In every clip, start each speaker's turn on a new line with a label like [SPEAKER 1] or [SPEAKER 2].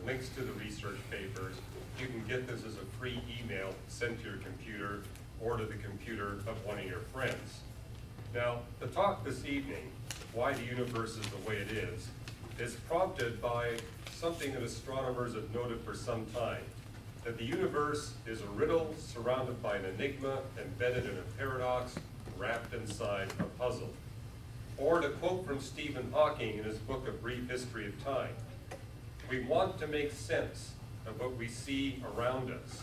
[SPEAKER 1] links to the research papers. You can get this as a free email sent to your computer or to the computer of one of your friends. Now, the talk this evening, Why the Universe is the Way It is prompted by something that astronomers have noted for some time, that the universe is a riddle surrounded by an enigma, embedded in a paradox, wrapped inside a puzzle. Or to quote from Stephen Hawking in his book A Brief History of Time, we want to make sense of what we see around us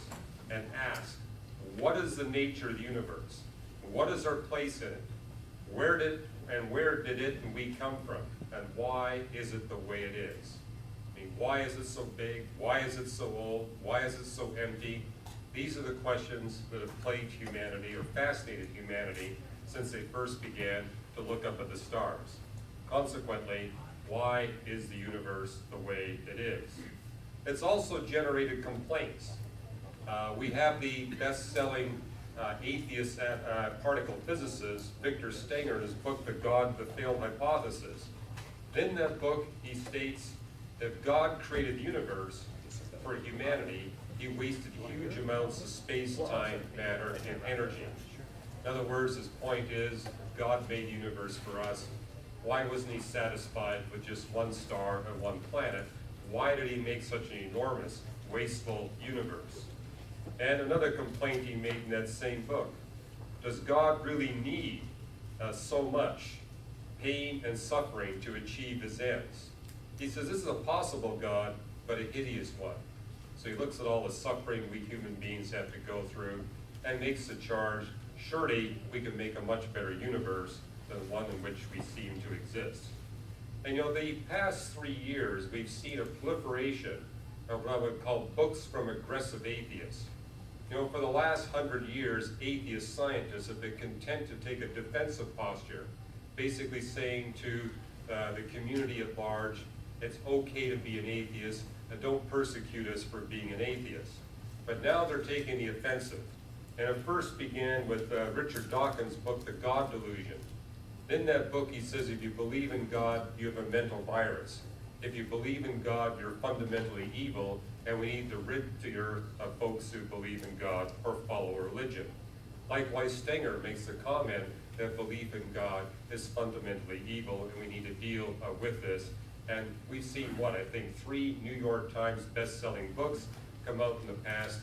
[SPEAKER 1] and ask, what is the nature of the universe? What is our place in it? Where did it and we come from? And why is it the way it is? I mean, why is it so big? Why is it so old? Why is it so empty? These are the questions that have plagued humanity or fascinated humanity since they first began to look up at the stars. Consequently, why is the universe the way it is? It's also generated complaints. We have the best-selling atheist particle physicist, Victor Stenger, in his book, The God, the Failed Hypothesis. In that book, he states that if God created the universe for humanity, he wasted huge amounts of space, time, matter, and energy. In other words, his point is, God made the universe for us. Why wasn't he satisfied with just one star and one planet? Why did he make such an enormous, wasteful universe? And another complaint he made in that same book, does God really need so much pain and suffering to achieve his ends? He says this is a possible God, but a hideous one. So he looks at all the suffering we human beings have to go through and makes the charge, surely we can make a much better universe than one in which we seem to exist. And the past 3 years, we've seen a proliferation of what I would call books from aggressive atheists. For the last 100 years, atheist scientists have been content to take a defensive posture, basically saying to the community at large, it's okay to be an atheist, and don't persecute us for being an atheist. But now they're taking the offensive. And it first began with Richard Dawkins' book, The God Delusion. In that book, he says, if you believe in God, you have a mental virus. If you believe in God, you're fundamentally evil, and we need to rid the earth of folks who believe in God or follow religion. Likewise, Stenger makes the comment that belief in God is fundamentally evil, and we need to deal with this. And we've seen, 3 New York Times best-selling books come out in the past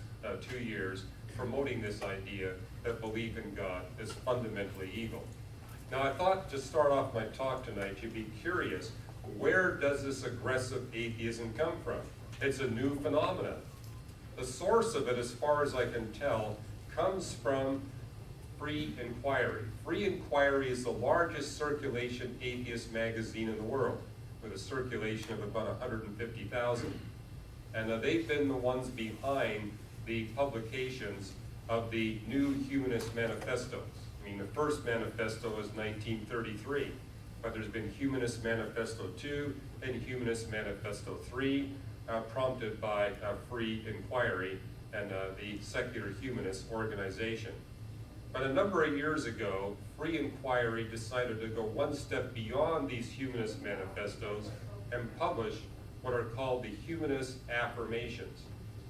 [SPEAKER 1] 2 years promoting this idea that belief in God is fundamentally evil. Now, I thought to start off my talk tonight, you'd be curious, where does this aggressive atheism come from? It's a new phenomenon. The source of it, as far as I can tell, comes from Free Inquiry. Free Inquiry is the largest circulation atheist magazine in the world, with a circulation of about 150,000. And they've been the ones behind the publications of the new Humanist Manifestos. The first manifesto was 1933, but there's been Humanist Manifesto 2 and Humanist Manifesto 3, prompted by Free Inquiry and the Secular Humanist Organization. But a number of years ago, Free Inquiry decided to go one step beyond these Humanist Manifestos and publish what are called the Humanist Affirmations.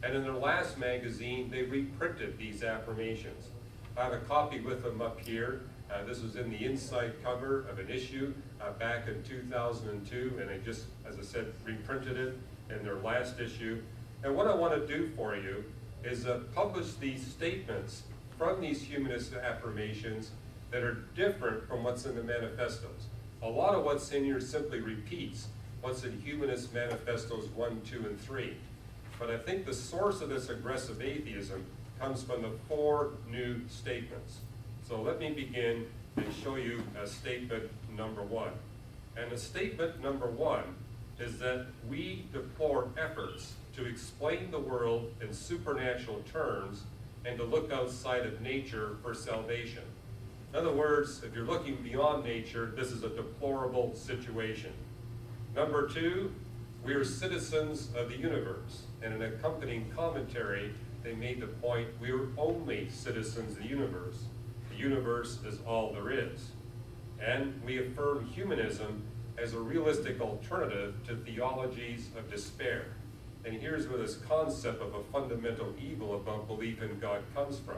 [SPEAKER 1] And in their last magazine, they reprinted these affirmations. I have a copy with them up here. This was in the inside cover of an issue back in 2002, and they just, as I said, reprinted it in their last issue. And what I want to do for you is publish these statements from these humanist affirmations that are different from what's in the manifestos. A lot of what's in here simply repeats what's in Humanist Manifestos 1, 2, and 3. But I think the source of this aggressive atheism comes from the 4 new statements. So let me begin and show you statement number 1. And the statement number 1 is that we deplore efforts to explain the world in supernatural terms and to look outside of nature for salvation. In other words, if you're looking beyond nature, this is a deplorable situation. Number 2, we are citizens of the universe. And in an accompanying commentary, they made the point, we are only citizens of the universe. The universe is all there is. And we affirm humanism as a realistic alternative to theologies of despair. And here's where this concept of a fundamental evil about belief in God comes from.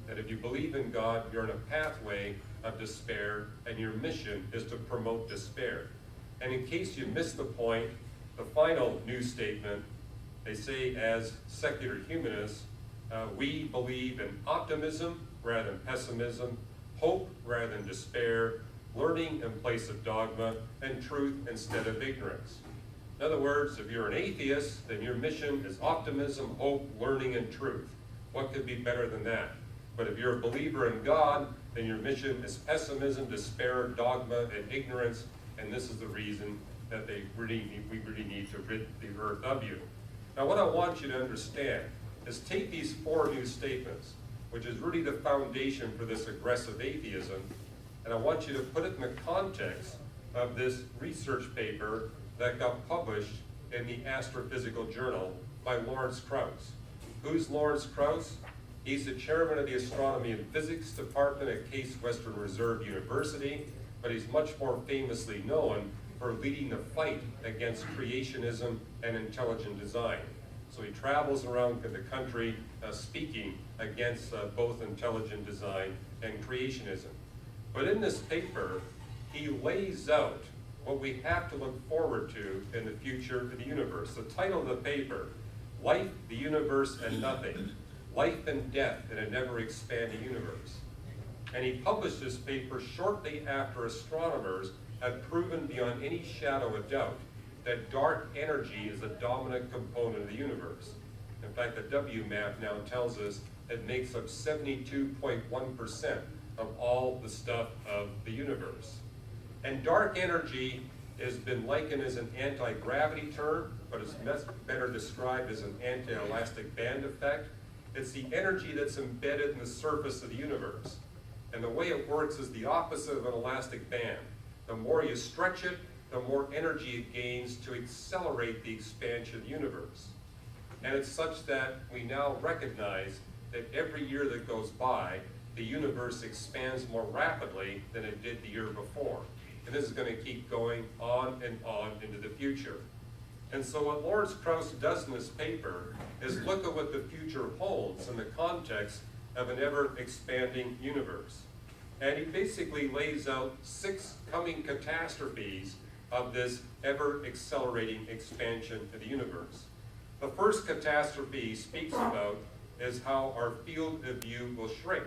[SPEAKER 1] That if you believe in God, you're in a pathway of despair, and your mission is to promote despair. And in case you missed the point, the final new statement, they say as secular humanists, we believe in optimism rather than pessimism, hope rather than despair, learning in place of dogma, and truth instead of ignorance. In other words, if you're an atheist, then your mission is optimism, hope, learning, and truth. What could be better than that? But if you're a believer in God, then your mission is pessimism, despair, dogma, and ignorance, and this is the reason that we really need to rid the earth of you. Now what I want you to understand is take these four new statements, which is really the foundation for this aggressive atheism, and I want you to put it in the context of this research paper that got published in the Astrophysical Journal by Lawrence Krauss. Who's Lawrence Krauss? He's the chairman of the Astronomy and Physics Department at Case Western Reserve University, but he's much more famously known for leading the fight against creationism and intelligent design. So he travels around the country speaking against both intelligent design and creationism. But in this paper, he lays out what we have to look forward to in the future of the universe. The title of the paper, Life, the Universe, and Nothing. Life and Death in a Never-Expanding Universe. And he published this paper shortly after astronomers had proven beyond any shadow of doubt that dark energy is a dominant component of the universe. In fact, the WMAP now tells us it makes up 72.1% of all the stuff of the universe. And dark energy has been likened as an anti-gravity term, but it's better described as an anti-elastic band effect. It's the energy that's embedded in the surface of the universe. And the way it works is the opposite of an elastic band. The more you stretch it, the more energy it gains to accelerate the expansion of the universe. And it's such that we now recognize that every year that goes by, the universe expands more rapidly than it did the year before. And this is going to keep going on and on into the future. And so what Lawrence Krauss does in this paper is look at what the future holds in the context of an ever-expanding universe. And he basically lays out 6 coming catastrophes of this ever-accelerating expansion of the universe. The first catastrophe he speaks about is how our field of view will shrink.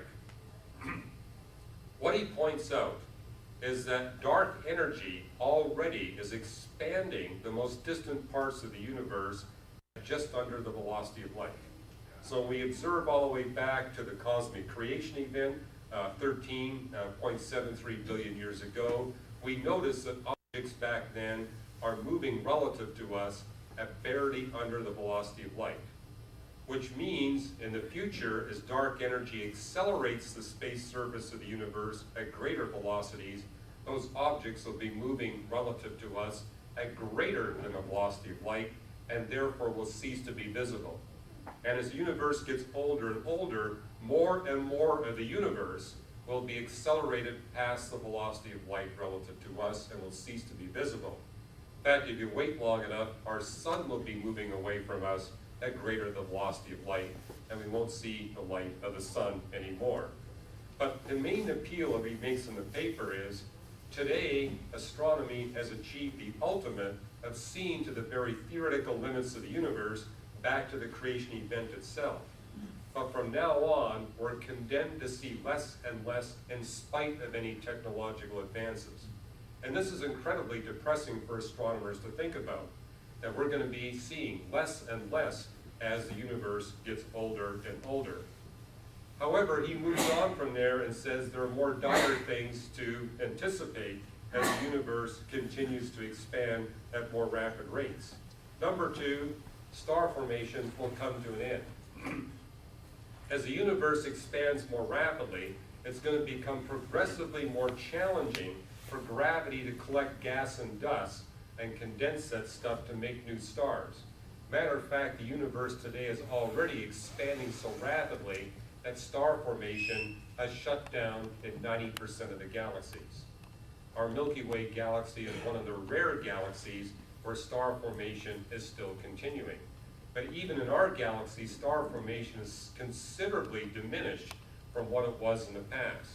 [SPEAKER 1] What he points out is that dark energy already is expanding the most distant parts of the universe just under the velocity of light. So we observe all the way back to the cosmic creation event, 13.73 billion years ago. We notice that objects back then are moving relative to us at barely under the velocity of light, which means in the future, as dark energy accelerates the space surface of the universe at greater velocities, those objects will be moving relative to us at greater than the velocity of light, and therefore will cease to be visible. And as the universe gets older and older, more and more of the universe will be accelerated past the velocity of light relative to us and will cease to be visible. In fact, if you wait long enough, our sun will be moving away from us at greater than the velocity of light, and we won't see the light of the sun anymore. But the main appeal that he makes in the paper is, today, astronomy has achieved the ultimate of seeing to the very theoretical limits of the universe back to the creation event itself. But from now on, we're condemned to see less and less in spite of any technological advances. And this is incredibly depressing for astronomers to think about, that we're going to be seeing less and less as the universe gets older and older. However, he moves on from there and says there are more dire things to anticipate as the universe continues to expand at more rapid rates. Number 2, star formation will come to an end. As the universe expands more rapidly, it's going to become progressively more challenging for gravity to collect gas and dust and condense that stuff to make new stars. Matter of fact, the universe today is already expanding so rapidly that star formation has shut down in 90% of the galaxies. Our Milky Way galaxy is one of the rare galaxies where star formation is still continuing. But even in our galaxy, star formation is considerably diminished from what it was in the past.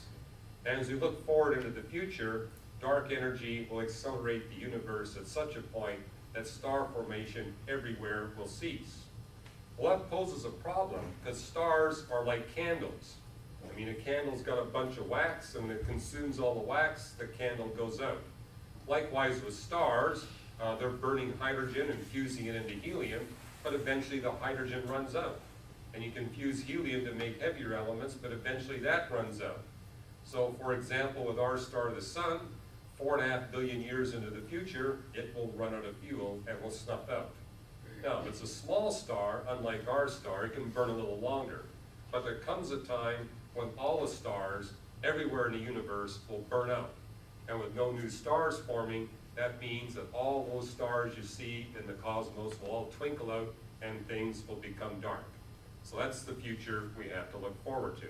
[SPEAKER 1] And as we look forward into the future, dark energy will accelerate the universe at such a point that star formation everywhere will cease. Well, that poses a problem because stars are like candles. I mean, a candle's got a bunch of wax, and when it consumes all the wax, the candle goes out. Likewise with stars, they're burning hydrogen and fusing it into helium, but eventually the hydrogen runs out. And you can fuse helium to make heavier elements, but eventually that runs out. So, for example, with our star, the sun, 4.5 billion years into the future, it will run out of fuel and will snuff out. Now, if it's a small star, unlike our star, it can burn a little longer. But there comes a time when all the stars everywhere in the universe will burn out. And with no new stars forming, that means that all those stars you see in the cosmos will all twinkle out and things will become dark. So that's the future we have to look forward to.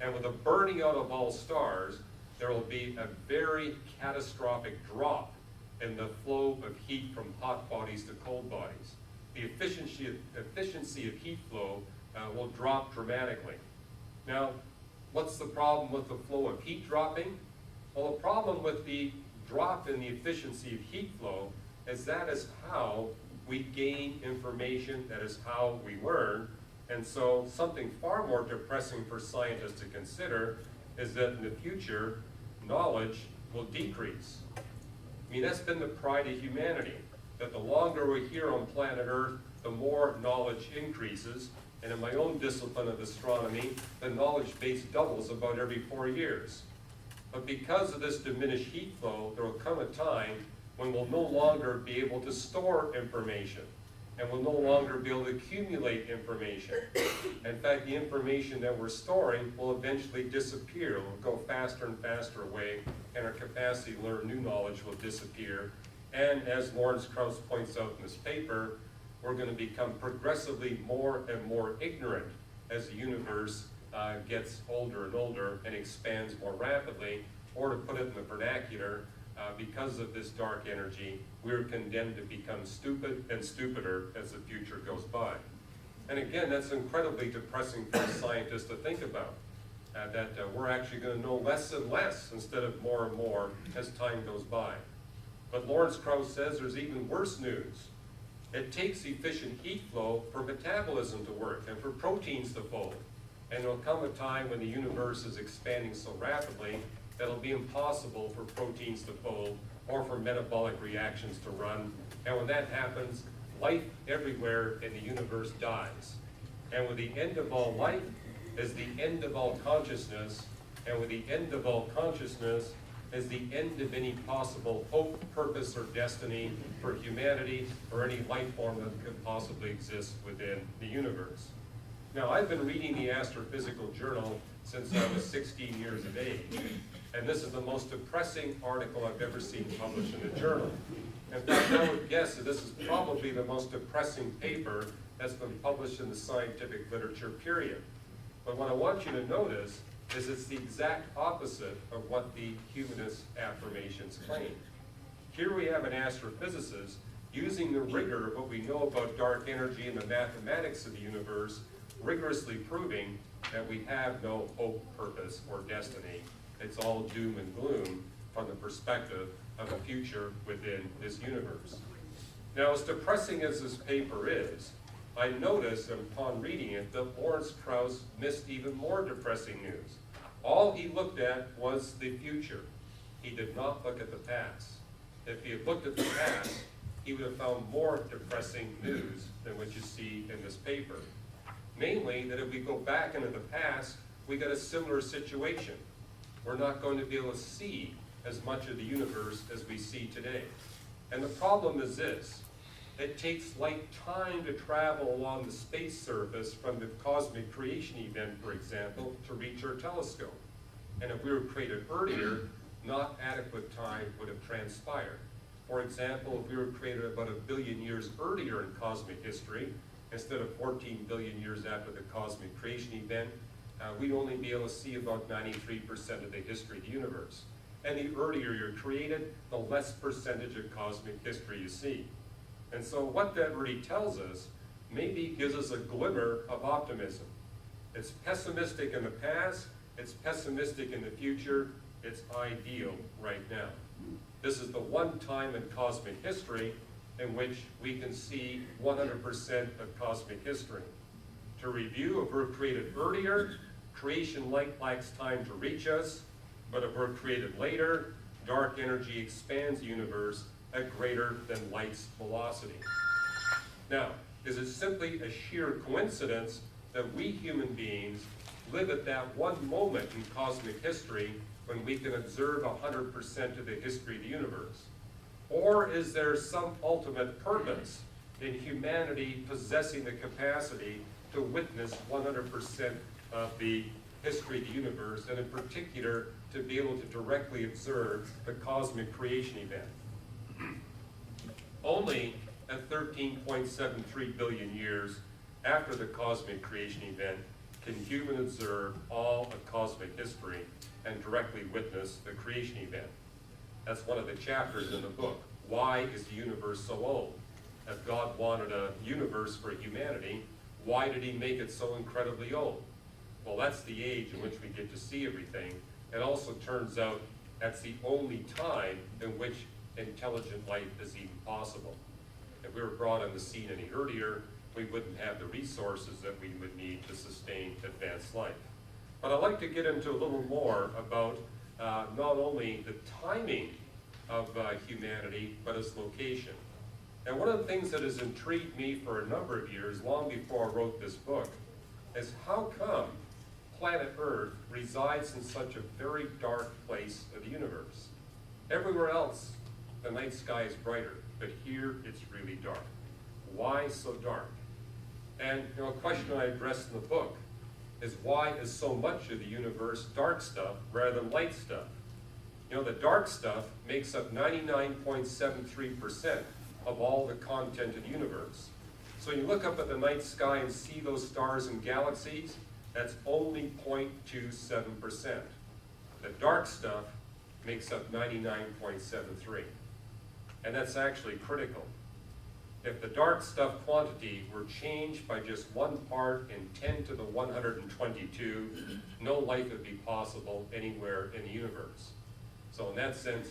[SPEAKER 1] And with the burning out of all stars, there will be a very catastrophic drop in the flow of heat from hot bodies to cold bodies. The efficiency of heat flow will drop dramatically. Now, what's the problem with the flow of heat dropping? Well, the problem with the drop in the efficiency of heat flow is that is how we gain information, that is how we learn. And so something far more depressing for scientists to consider is that in the future, knowledge will decrease. I mean, that's been the pride of humanity, that the longer we're here on planet Earth, the more knowledge increases. And in my own discipline of astronomy, the knowledge base doubles about every 4 years. But because of this diminished heat flow, there will come a time when we'll no longer be able to store information, and we'll no longer be able to accumulate information. In fact, the information that we're storing will eventually disappear. It will go faster and faster away, and our capacity to learn new knowledge will disappear. And as Lawrence Krauss points out in this paper, we're going to become progressively more and more ignorant as the universe gets older and older and expands more rapidly. Or to put it in the vernacular, because of this dark energy, we're condemned to become stupid and stupider as the future goes by. And again, that's incredibly depressing for scientists to think about, that we're actually going to know less and less instead of more and more as time goes by. But Lawrence Krauss says there's even worse news. It takes efficient heat flow for metabolism to work and for proteins to fold. And there'll come a time when the universe is expanding so rapidly that it'll be impossible for proteins to fold or for metabolic reactions to run. And when that happens, life everywhere in the universe dies. And with the end of all life is the end of all consciousness. And with the end of all consciousness is the end of any possible hope, purpose, or destiny for humanity or any life form that could possibly exist within the universe. Now, I've been reading the Astrophysical Journal since I was 16 years of age, and this is the most depressing article I've ever seen published in a journal. In fact, I would guess that this is probably the most depressing paper that's been published in the scientific literature, period. But what I want you to notice is it's the exact opposite of what the Humanist Affirmations claim. Here we have an astrophysicist using the rigor of what we know about dark energy and the mathematics of the universe, rigorously proving that we have no hope, purpose, or destiny. It's all doom and gloom from the perspective of a future within this universe. Now, as depressing as this paper is, I noticed upon reading it that Lawrence Krauss missed even more depressing news. All he looked at was the future. He did not look at the past. If he had looked at the past, he would have found more depressing news than what you see in this paper. Namely, that if we go back into the past, we got a similar situation. We're not going to be able to see as much of the universe as we see today. And the problem is this: it takes light time to travel along the space surface from the cosmic creation event, for example, to reach our telescope. And if we were created earlier, not adequate time would have transpired. For example, if we were created about 1 billion years earlier in cosmic history, instead of 14 billion years after the cosmic creation event, we'd only be able to see about 93% of the history of the universe. And the earlier you're created, the less percentage of cosmic history you see. And so what that really tells us, maybe gives us a glimmer of optimism. It's pessimistic in the past, it's pessimistic in the future, it's ideal right now. This is the one time in cosmic history in which we can see 100% of cosmic history. To review, if we're created earlier, creation light lacks time to reach us, but if we're created later, dark energy expands the universe at greater than light's velocity. Now, is it simply a sheer coincidence that we human beings live at that one moment in cosmic history when we can observe 100% of the history of the universe? Or is there some ultimate purpose in humanity possessing the capacity to witness 100% of the history of the universe, and in particular, to be able to directly observe the cosmic creation event? Only at 13.73 billion years after the cosmic creation event can humans observe all of cosmic history and directly witness the creation event. That's one of the chapters in the book. Why is the universe so old? If God wanted a universe for humanity, why did he make it so incredibly old? Well, that's the age in which we get to see everything. It also turns out that's the only time in which intelligent life is even possible. If we were brought on the scene any earlier, we wouldn't have the resources that we would need to sustain advanced life. But I'd like to get into a little more about not only the timing of humanity, but its location. And one of the things that has intrigued me for a number of years, long before I wrote this book, is how come planet Earth resides in such a very dark place of the universe? Everywhere else, the night sky is brighter, but here it's really dark. Why so dark? And a question I address in the book is, why is so much of the universe dark stuff rather than light stuff? The dark stuff makes up 99.73% of all the content of the universe. So when you look up at the night sky and see those stars and galaxies, that's only 0.27%. The dark stuff makes up 99.73%. And that's actually critical. If the dark stuff quantity were changed by just 1 part in 10 to the 122, no life would be possible anywhere in the universe. So in that sense,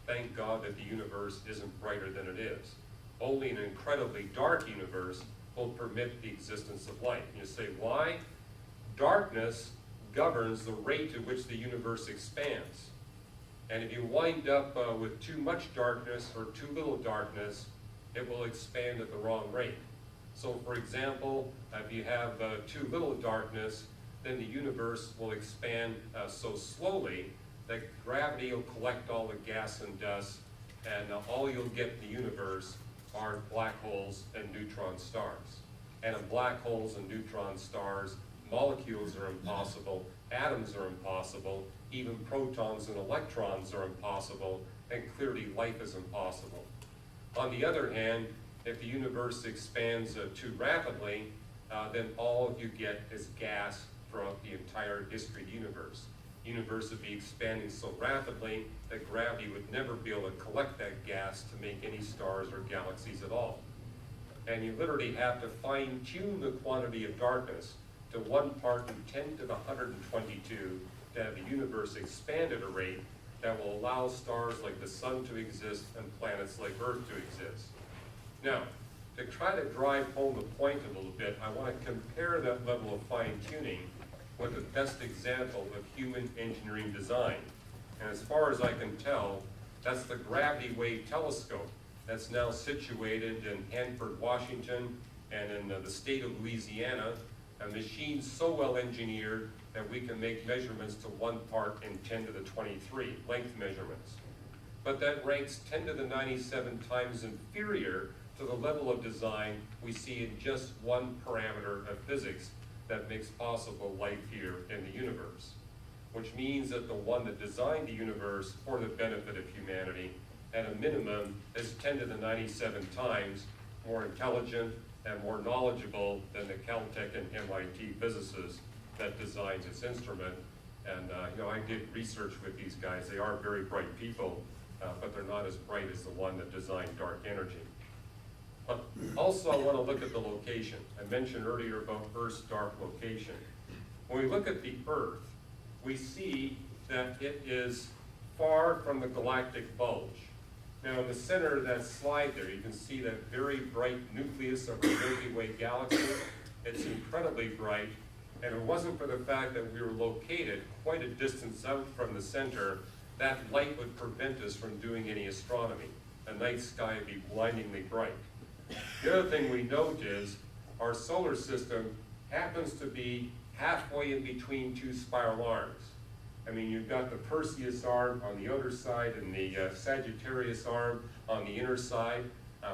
[SPEAKER 1] thank God that the universe isn't brighter than it is. Only an incredibly dark universe will permit the existence of life. And you say, why? Darkness governs the rate at which the universe expands. And if you wind up with too much darkness or too little darkness, it will expand at the wrong rate. So for example, if you have too little darkness, then the universe will expand so slowly that gravity will collect all the gas and dust, and all you'll get in the universe are black holes and neutron stars. And in black holes and neutron stars, molecules are impossible, atoms are impossible, even protons and electrons are impossible, and clearly life is impossible. On the other hand, if the universe expands too rapidly, then all you get is gas throughout the entire history of the universe. The universe would be expanding so rapidly that gravity would never be able to collect that gas to make any stars or galaxies at all. And you literally have to fine-tune the quantity of darkness to 1 part in 10 to the 122 to have the universe expand at a rate that will allow stars like the sun to exist and planets like Earth to exist. Now, to try to drive home the point a little bit, I want to compare that level of fine-tuning with the best example of human engineering design. And as far as I can tell, that's the Gravity Wave Telescope that's now situated in Hanford, Washington, and in the state of Louisiana, a machine so well engineered that we can make measurements to 1 part in 10 to the 23, length measurements. But that ranks 10 to the 97 times inferior to the level of design we see in just one parameter of physics that makes possible life here in the universe. Which means that the one that designed the universe for the benefit of humanity, at a minimum, is 10 to the 97 times more intelligent and more knowledgeable than the Caltech and MIT physicists that designed this instrument. And I did research with these guys. They are very bright people, but they're not as bright as the one that designed dark energy. Also, I want to look at the location. I mentioned earlier about Earth's dark location. When we look at the Earth, we see that it is far from the galactic bulge. Now, in the center of that slide there, you can see that very bright nucleus of the Milky Way galaxy. It's incredibly bright, and if it wasn't for the fact that we were located quite a distance out from the center, that light would prevent us from doing any astronomy. The night sky would be blindingly bright. The other thing we note is our solar system happens to be halfway in between two spiral arms. I mean, you've got the Perseus arm on the outer side and the Sagittarius arm on the inner side.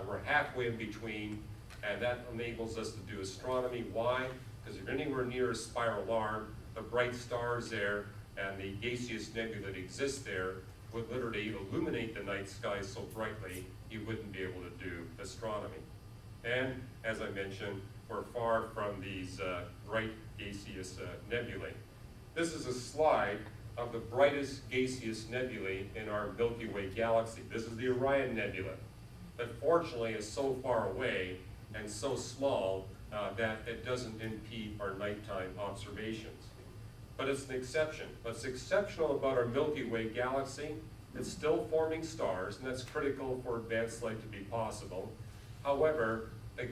[SPEAKER 1] We're halfway in between, and that enables us to do astronomy. Why? Because if you're anywhere near a spiral arm, the bright stars there and the gaseous nebula that exists there would literally illuminate the night sky so brightly you wouldn't be able to do astronomy. And as I mentioned, we're far from these bright gaseous nebulae. This is a slide of the brightest gaseous nebulae in our Milky Way galaxy. This is the Orion Nebula, that fortunately is so far away and so small that it doesn't impede our nighttime observations. But it's an exception. What's exceptional about our Milky Way galaxy, it's still forming stars, and that's critical for advanced light to be possible. However, the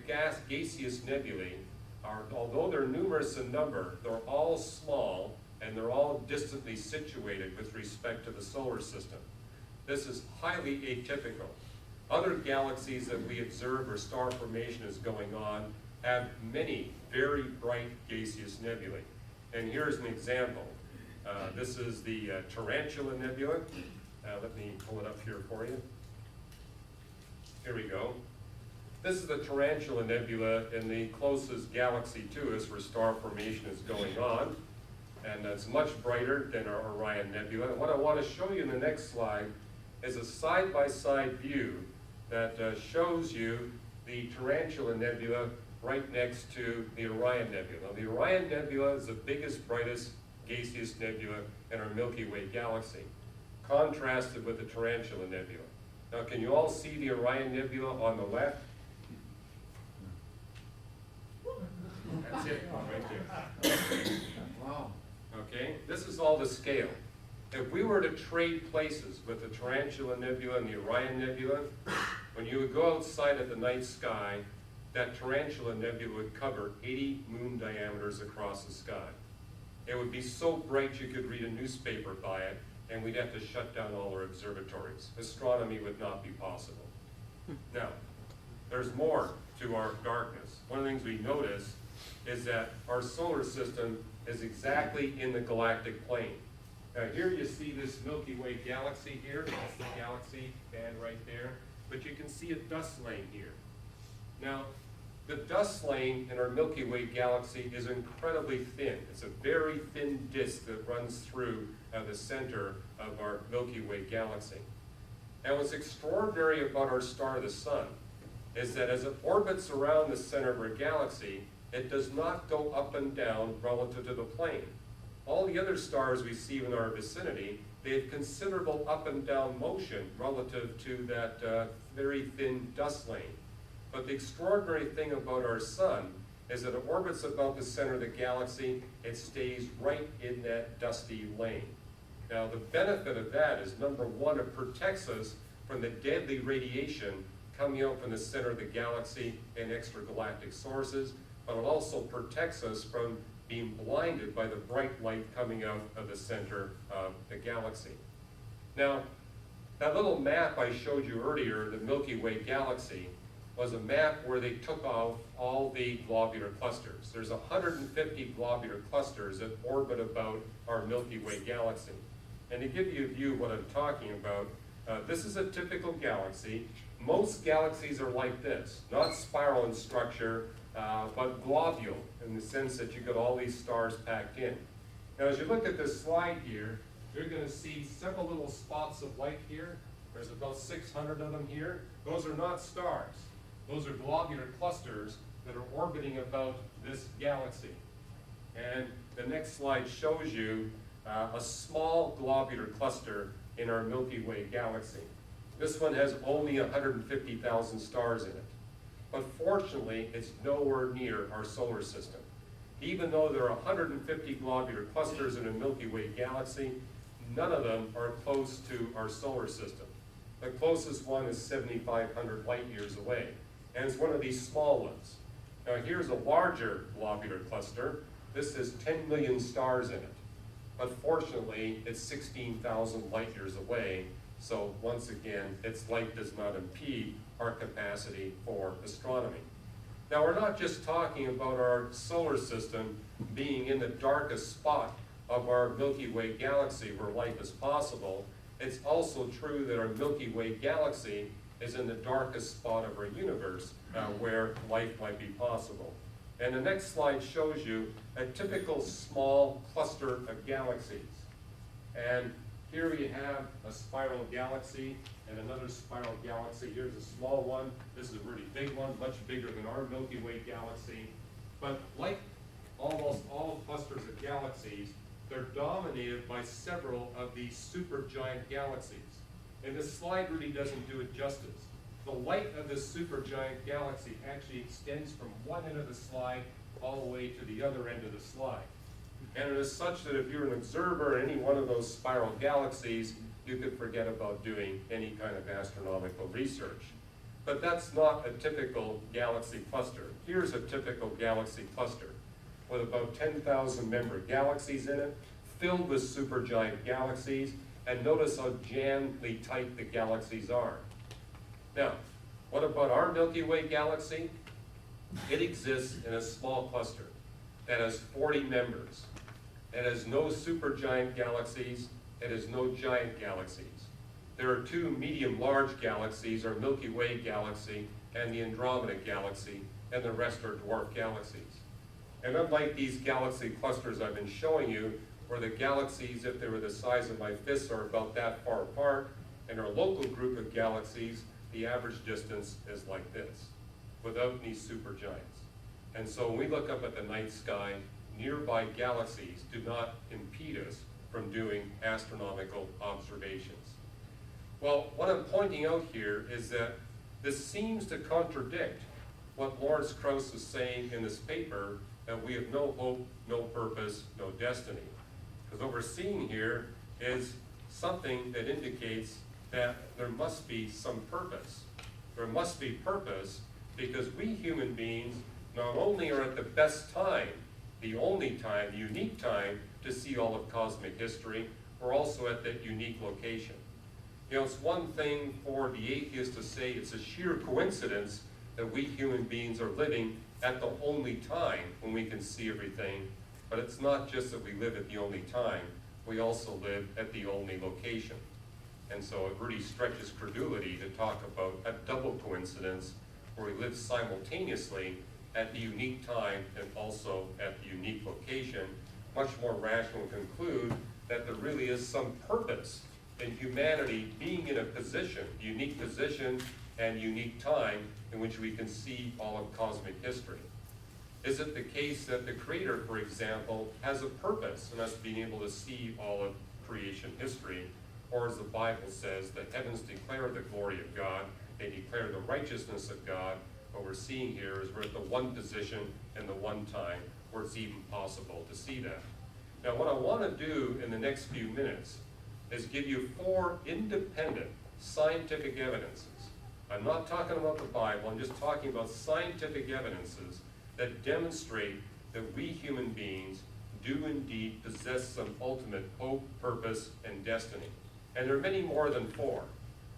[SPEAKER 1] gaseous nebulae are, although they're numerous in number, they're all small and they're all distantly situated with respect to the solar system. This is highly atypical. Other galaxies that we observe where star formation is going on have many very bright gaseous nebulae. And here's an example. This is the Tarantula Nebula. Let me pull it up here for you. Here we go. This is the Tarantula Nebula in the closest galaxy to us where star formation is going on. And it's much brighter than our Orion Nebula. And what I want to show you in the next slide is a side-by-side view that shows you the Tarantula Nebula right next to the Orion Nebula. Now, the Orion Nebula is the biggest, brightest gaseous nebula in our Milky Way galaxy, contrasted with the Tarantula Nebula. Now, can you all see the Orion Nebula on the left? That's it, right there.
[SPEAKER 2] Wow.
[SPEAKER 1] Okay, this is all the scale. If we were to trade places with the Tarantula Nebula and the Orion Nebula, when you would go outside at the night sky, that Tarantula Nebula would cover 80 moon diameters across the sky. It would be so bright you could read a newspaper by it, and we'd have to shut down all our observatories. Astronomy would not be possible. Now, there's more to our darkness. One of the things we notice is that our solar system is exactly in the galactic plane. Now here you see this Milky Way galaxy here. That's the galaxy band right there. But you can see a dust lane here. Now, the dust lane in our Milky Way galaxy is incredibly thin. It's a very thin disk that runs through the center of our Milky Way galaxy. And what's extraordinary about our star, the sun, is that as it orbits around the center of our galaxy, it does not go up and down relative to the plane. All the other stars we see in our vicinity, they have considerable up and down motion relative to that very thin dust lane. But the extraordinary thing about our sun is that it orbits about the center of the galaxy, it stays right in that dusty lane. Now the benefit of that is, number one, it protects us from the deadly radiation coming out from the center of the galaxy and extragalactic sources, but it also protects us from being blinded by the bright light coming out of the center of the galaxy. Now, that little map I showed you earlier, the Milky Way galaxy, was a map where they took off all the globular clusters. There's 150 globular clusters that orbit about our Milky Way galaxy. And to give you a view of what I'm talking about, this is a typical galaxy. Most galaxies are like this, not spiral in structure, but globule, in the sense that you've got all these stars packed in. Now, as you look at this slide here, you're going to see several little spots of light here. There's about 600 of them here. Those are not stars. Those are globular clusters that are orbiting about this galaxy. And the next slide shows you a small globular cluster in our Milky Way galaxy. This one has only 150,000 stars in it. but fortunately, it's nowhere near our solar system. Even though there are 150 globular clusters in a Milky Way galaxy, none of them are close to our solar system. The closest one is 7,500 light years away, and it's one of these small ones. Now here's a larger globular cluster. This has 10 million stars in it, but fortunately, it's 16,000 light years away, so once again, its light does not impede our capacity for astronomy. Now, we're not just talking about our solar system being in the darkest spot of our Milky Way galaxy where life is possible. It's also true that our Milky Way galaxy is in the darkest spot of our universe where life might be possible. And the next slide shows you a typical small cluster of galaxies. And here we have a spiral galaxy and another spiral galaxy. Here's a small one. This is a really big one, much bigger than our Milky Way galaxy. But like almost all clusters of galaxies, they're dominated by several of these supergiant galaxies. And this slide really doesn't do it justice. The light of this supergiant galaxy actually extends from one end of the slide all the way to the other end of the slide. And it is such that if you're an observer in any one of those spiral galaxies, you could forget about doing any kind of astronomical research. But that's not a typical galaxy cluster. Here's a typical galaxy cluster with about 10,000 member galaxies in it, filled with supergiant galaxies, and notice how jammed tight the galaxies are. Now, what about our Milky Way galaxy? It exists in a small cluster that has 40 members. It has no supergiant galaxies. It has no giant galaxies. There are two medium-large galaxies, our Milky Way galaxy and the Andromeda galaxy, and the rest are dwarf galaxies. And unlike these galaxy clusters I've been showing you, where the galaxies, if they were the size of my fists, are about that far apart, and our local group of galaxies, the average distance is like this, without any supergiants. And so when we look up at the night sky, nearby galaxies do not impede us from doing astronomical observations. Well, what I'm pointing out here is that this seems to contradict what Lawrence Krauss is saying in this paper, that we have no hope, no purpose, no destiny. Because what we're seeing here is something that indicates that there must be some purpose. There must be purpose because we human beings not only are at the best time, the only time, the unique time to see all of cosmic history, we're also at that unique location. You know, it's one thing for the atheist to say it's a sheer coincidence that we human beings are living at the only time when we can see everything, but it's not just that we live at the only time, we also live at the only location. And so it really stretches credulity to talk about a double coincidence where we live simultaneously at the unique time and also at the unique location. Much more rational to conclude that there really is some purpose in humanity being in a position, unique position and unique time in which we can see all of cosmic history. Is it the case that the Creator, for example, has a purpose in us being able to see all of creation history? Or as the Bible says, the heavens declare the glory of God, they declare the righteousness of God. What we're seeing here is we're at the one position and the one time where it's even possible to see that. Now what I want to do in the next few minutes is give you 4 independent scientific evidences. I'm not talking about the Bible, I'm just talking about scientific evidences that demonstrate that we human beings do indeed possess some ultimate hope, purpose, and destiny. And there are many more than 4,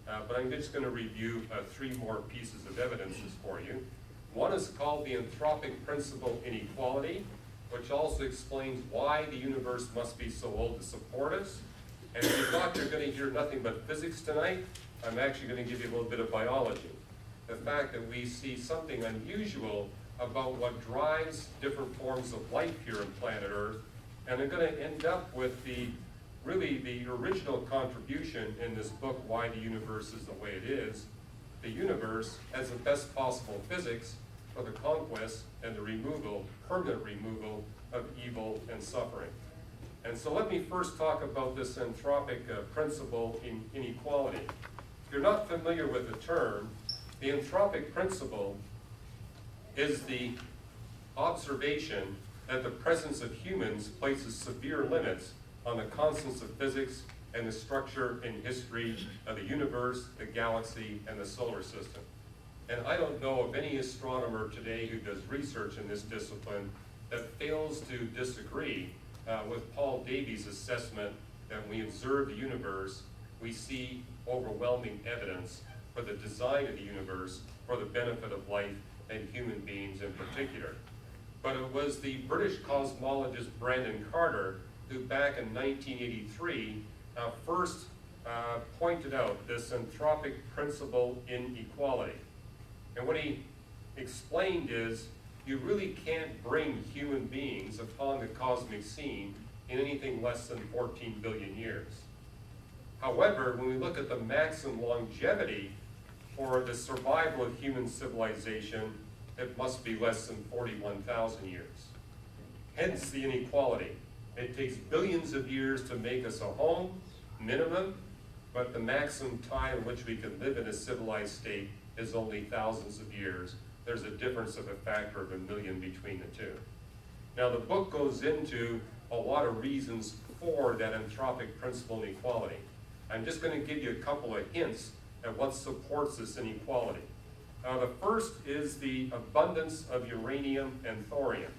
[SPEAKER 1] but I'm just going to review 3 more pieces of evidences for you. One is called the Anthropic Principle Inequality, which also explains why the universe must be so old to support us. And if you thought you're going to hear nothing but physics tonight, I'm actually going to give you a little bit of biology. The fact that we see something unusual about what drives different forms of life here on planet Earth, and I'm going to end up with the original contribution in this book, Why the Universe is the Way It Is. The universe as the best possible physics for the conquest and the removal, permanent removal of evil and suffering. And so let me first talk about this anthropic principle in inequality. If you're not familiar with the term, the anthropic principle is the observation that the presence of humans places severe limits on the constants of physics and the structure and history of the universe, the galaxy, and the solar system. And I don't know of any astronomer today who does research in this discipline that fails to disagree with Paul Davies' assessment that when we observe the universe, we see overwhelming evidence for the design of the universe for the benefit of life and human beings in particular. But it was the British cosmologist Brandon Carter who back in 1983 first pointed out this Anthropic Principle inequality. And what he explained is you really can't bring human beings upon the cosmic scene in anything less than 14 billion years. However, when we look at the maximum longevity for the survival of human civilization, it must be less than 41,000 years. Hence the inequality. It takes billions of years to make us a home, minimum, but the maximum time in which we can live in a civilized state is only thousands of years. There's a difference of a factor of 1 million between the two. Now the book goes into a lot of reasons for that Anthropic Principle inequality. I'm just going to give you a couple of hints at what supports this inequality. The first is the abundance of uranium and thorium.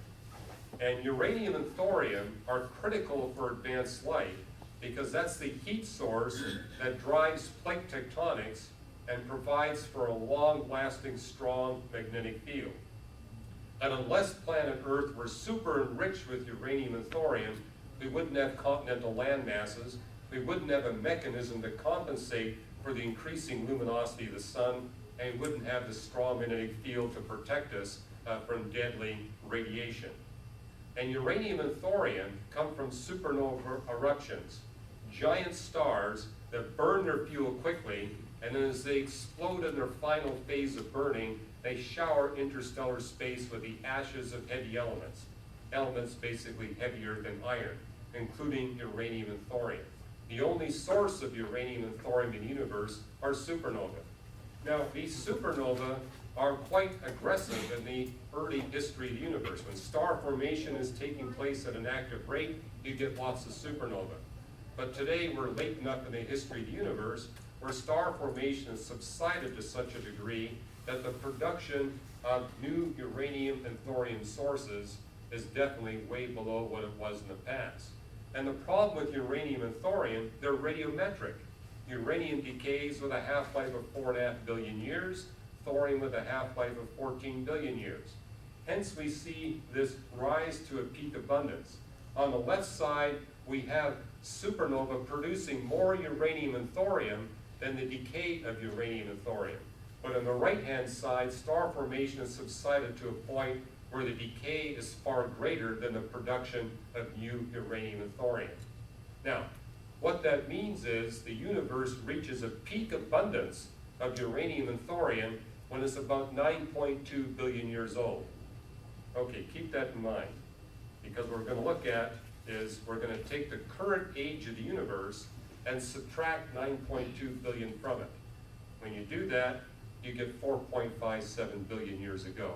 [SPEAKER 1] And uranium and thorium are critical for advanced life because that's the heat source that drives plate tectonics and provides for a long-lasting, strong magnetic field. And unless planet Earth were super enriched with uranium and thorium, we wouldn't have continental land masses, we wouldn't have a mechanism to compensate for the increasing luminosity of the sun, and we wouldn't have the strong magnetic field to protect us from deadly radiation. And uranium and thorium come from supernova eruptions, giant stars that burn their fuel quickly, and then as they explode in their final phase of burning, they shower interstellar space with the ashes of heavy elements, elements basically heavier than iron, including uranium and thorium. The only source of uranium and thorium in the universe are supernovae. Now, these supernovae are quite aggressive in the early history of the universe. When star formation is taking place at an active rate, you get lots of supernovae. But today we're late enough in the history of the universe where star formation has subsided to such a degree that the production of new uranium and thorium sources is definitely way below what it was in the past. And the problem with uranium and thorium, they're radiometric. Uranium decays with a half-life of 4.5 billion years, thorium with a half-life of 14 billion years. Hence we see this rise to a peak abundance. On the left side, we have supernova producing more uranium and thorium than the decay of uranium and thorium. But on the right-hand side, star formation has subsided to a point where the decay is far greater than the production of new uranium and thorium. Now, what that means is the universe reaches a peak abundance of uranium and thorium when it's about 9.2 billion years old. Okay, keep that in mind, because what we're going to look at is we're going to take the current age of the universe and subtract 9.2 billion from it. When you do that, you get 4.57 billion years ago.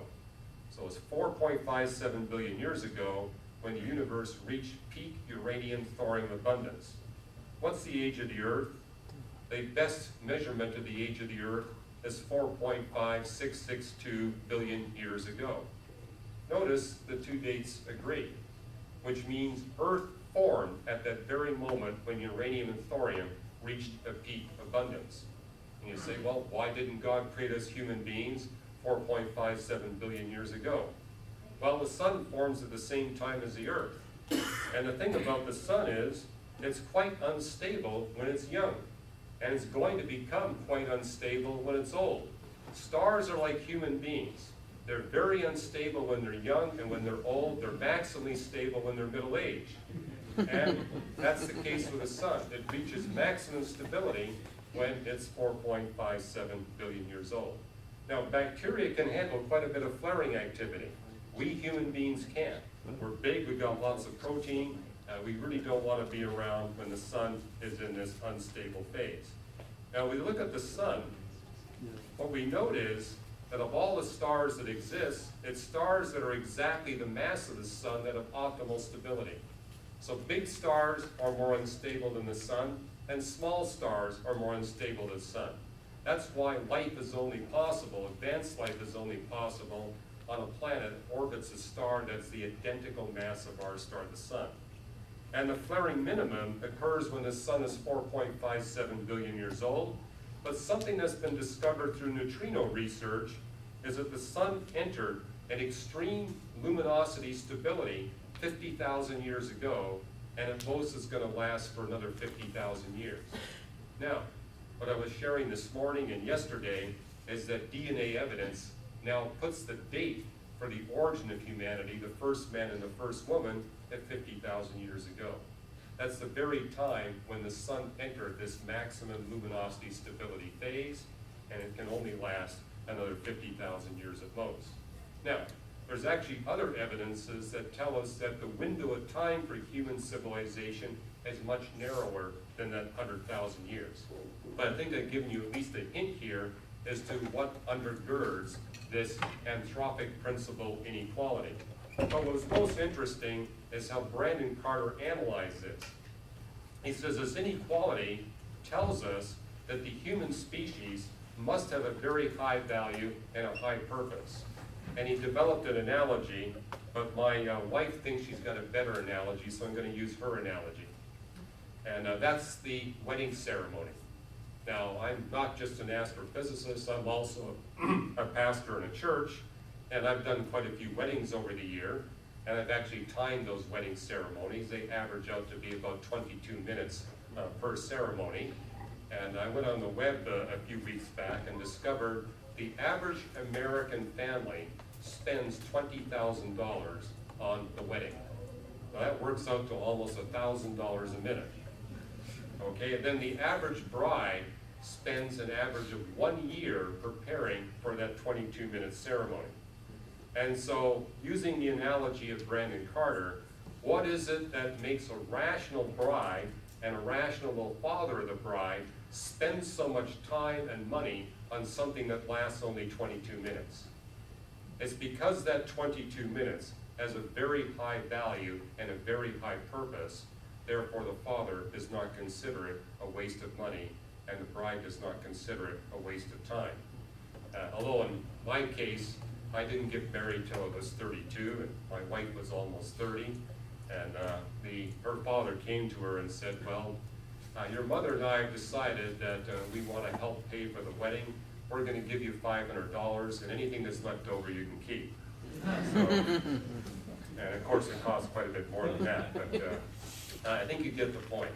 [SPEAKER 1] So it's 4.57 billion years ago when the universe reached peak uranium-thorium abundance. What's the age of the Earth? The best measurement of the age of the Earth is 4.5662 billion years ago. Notice the two dates agree, which means Earth formed at that very moment when uranium and thorium reached a peak abundance. And you say, well, why didn't God create us human beings 4.57 billion years ago? Well, the sun forms at the same time as the Earth. And the thing about the sun is, it's quite unstable when it's young. And it's going to become quite unstable when it's old. Stars are like human beings. They're very unstable when they're young, and when they're old, they're maximally stable when they're middle-aged. And that's the case with the sun. It reaches maximum stability when it's 4.57 billion years old. Now, bacteria can handle quite a bit of flaring activity. We human beings can't. We're big, we've got lots of protein. We really don't want to be around when the sun is in this unstable phase. Now, when we look at the sun, what we note is that of all the stars that exist, it's stars that are exactly the mass of the sun that have optimal stability. So big stars are more unstable than the sun, and small stars are more unstable than the sun. That's why life is only possible, advanced life is only possible on a planet that orbits a star that's the identical mass of our star, the sun. And the flaring minimum occurs when the sun is 4.57 billion years old. But something that's been discovered through neutrino research is that the sun entered an extreme luminosity stability 50,000 years ago, and at most it's going to last for another 50,000 years. Now, what I was sharing this morning and yesterday is that DNA evidence now puts the date for the origin of humanity, the first man and the first woman, at 50,000 years ago. That's the very time when the sun entered this maximum luminosity stability phase, and it can only last another 50,000 years at most. Now, there's actually other evidences that tell us that the window of time for human civilization is much narrower than that 100,000 years. But I think I've given you at least a hint here as to what undergirds this Anthropic Principle inequality. But what was most interesting is how Brandon Carter analyzed this. He says this inequality tells us that the human species must have a very high value and a high purpose. And he developed an analogy, but my wife thinks she's got a better analogy, so I'm going to use her analogy. And that's the wedding ceremony. Now, I'm not just an astrophysicist, I'm also a pastor in a church, and I've done quite a few weddings over the year, and I've actually timed those wedding ceremonies. They average out to be about 22 minutes per ceremony. And I went on the web a few weeks back and discovered the average American family spends $20,000 on the wedding. Now that works out to almost $1,000 a minute. Okay, and then the average bride spends an average of 1 year preparing for that 22-minute ceremony. And so, using the analogy of Brandon Carter, what is it that makes a rational bride and a rational father of the bride spend so much time and money on something that lasts only 22 minutes? It's because that 22 minutes has a very high value and a very high purpose. Therefore, the father does not consider it a waste of money, and the bride does not consider it a waste of time. Although in my case, I didn't get married till I was 32, and my wife was almost 30, and her father came to her and said, well, your mother and I have decided that we want to help pay for the wedding. We're going to give you $500, and anything that's left over you can keep. So, and of course it costs quite a bit more than that, but I think you get the point.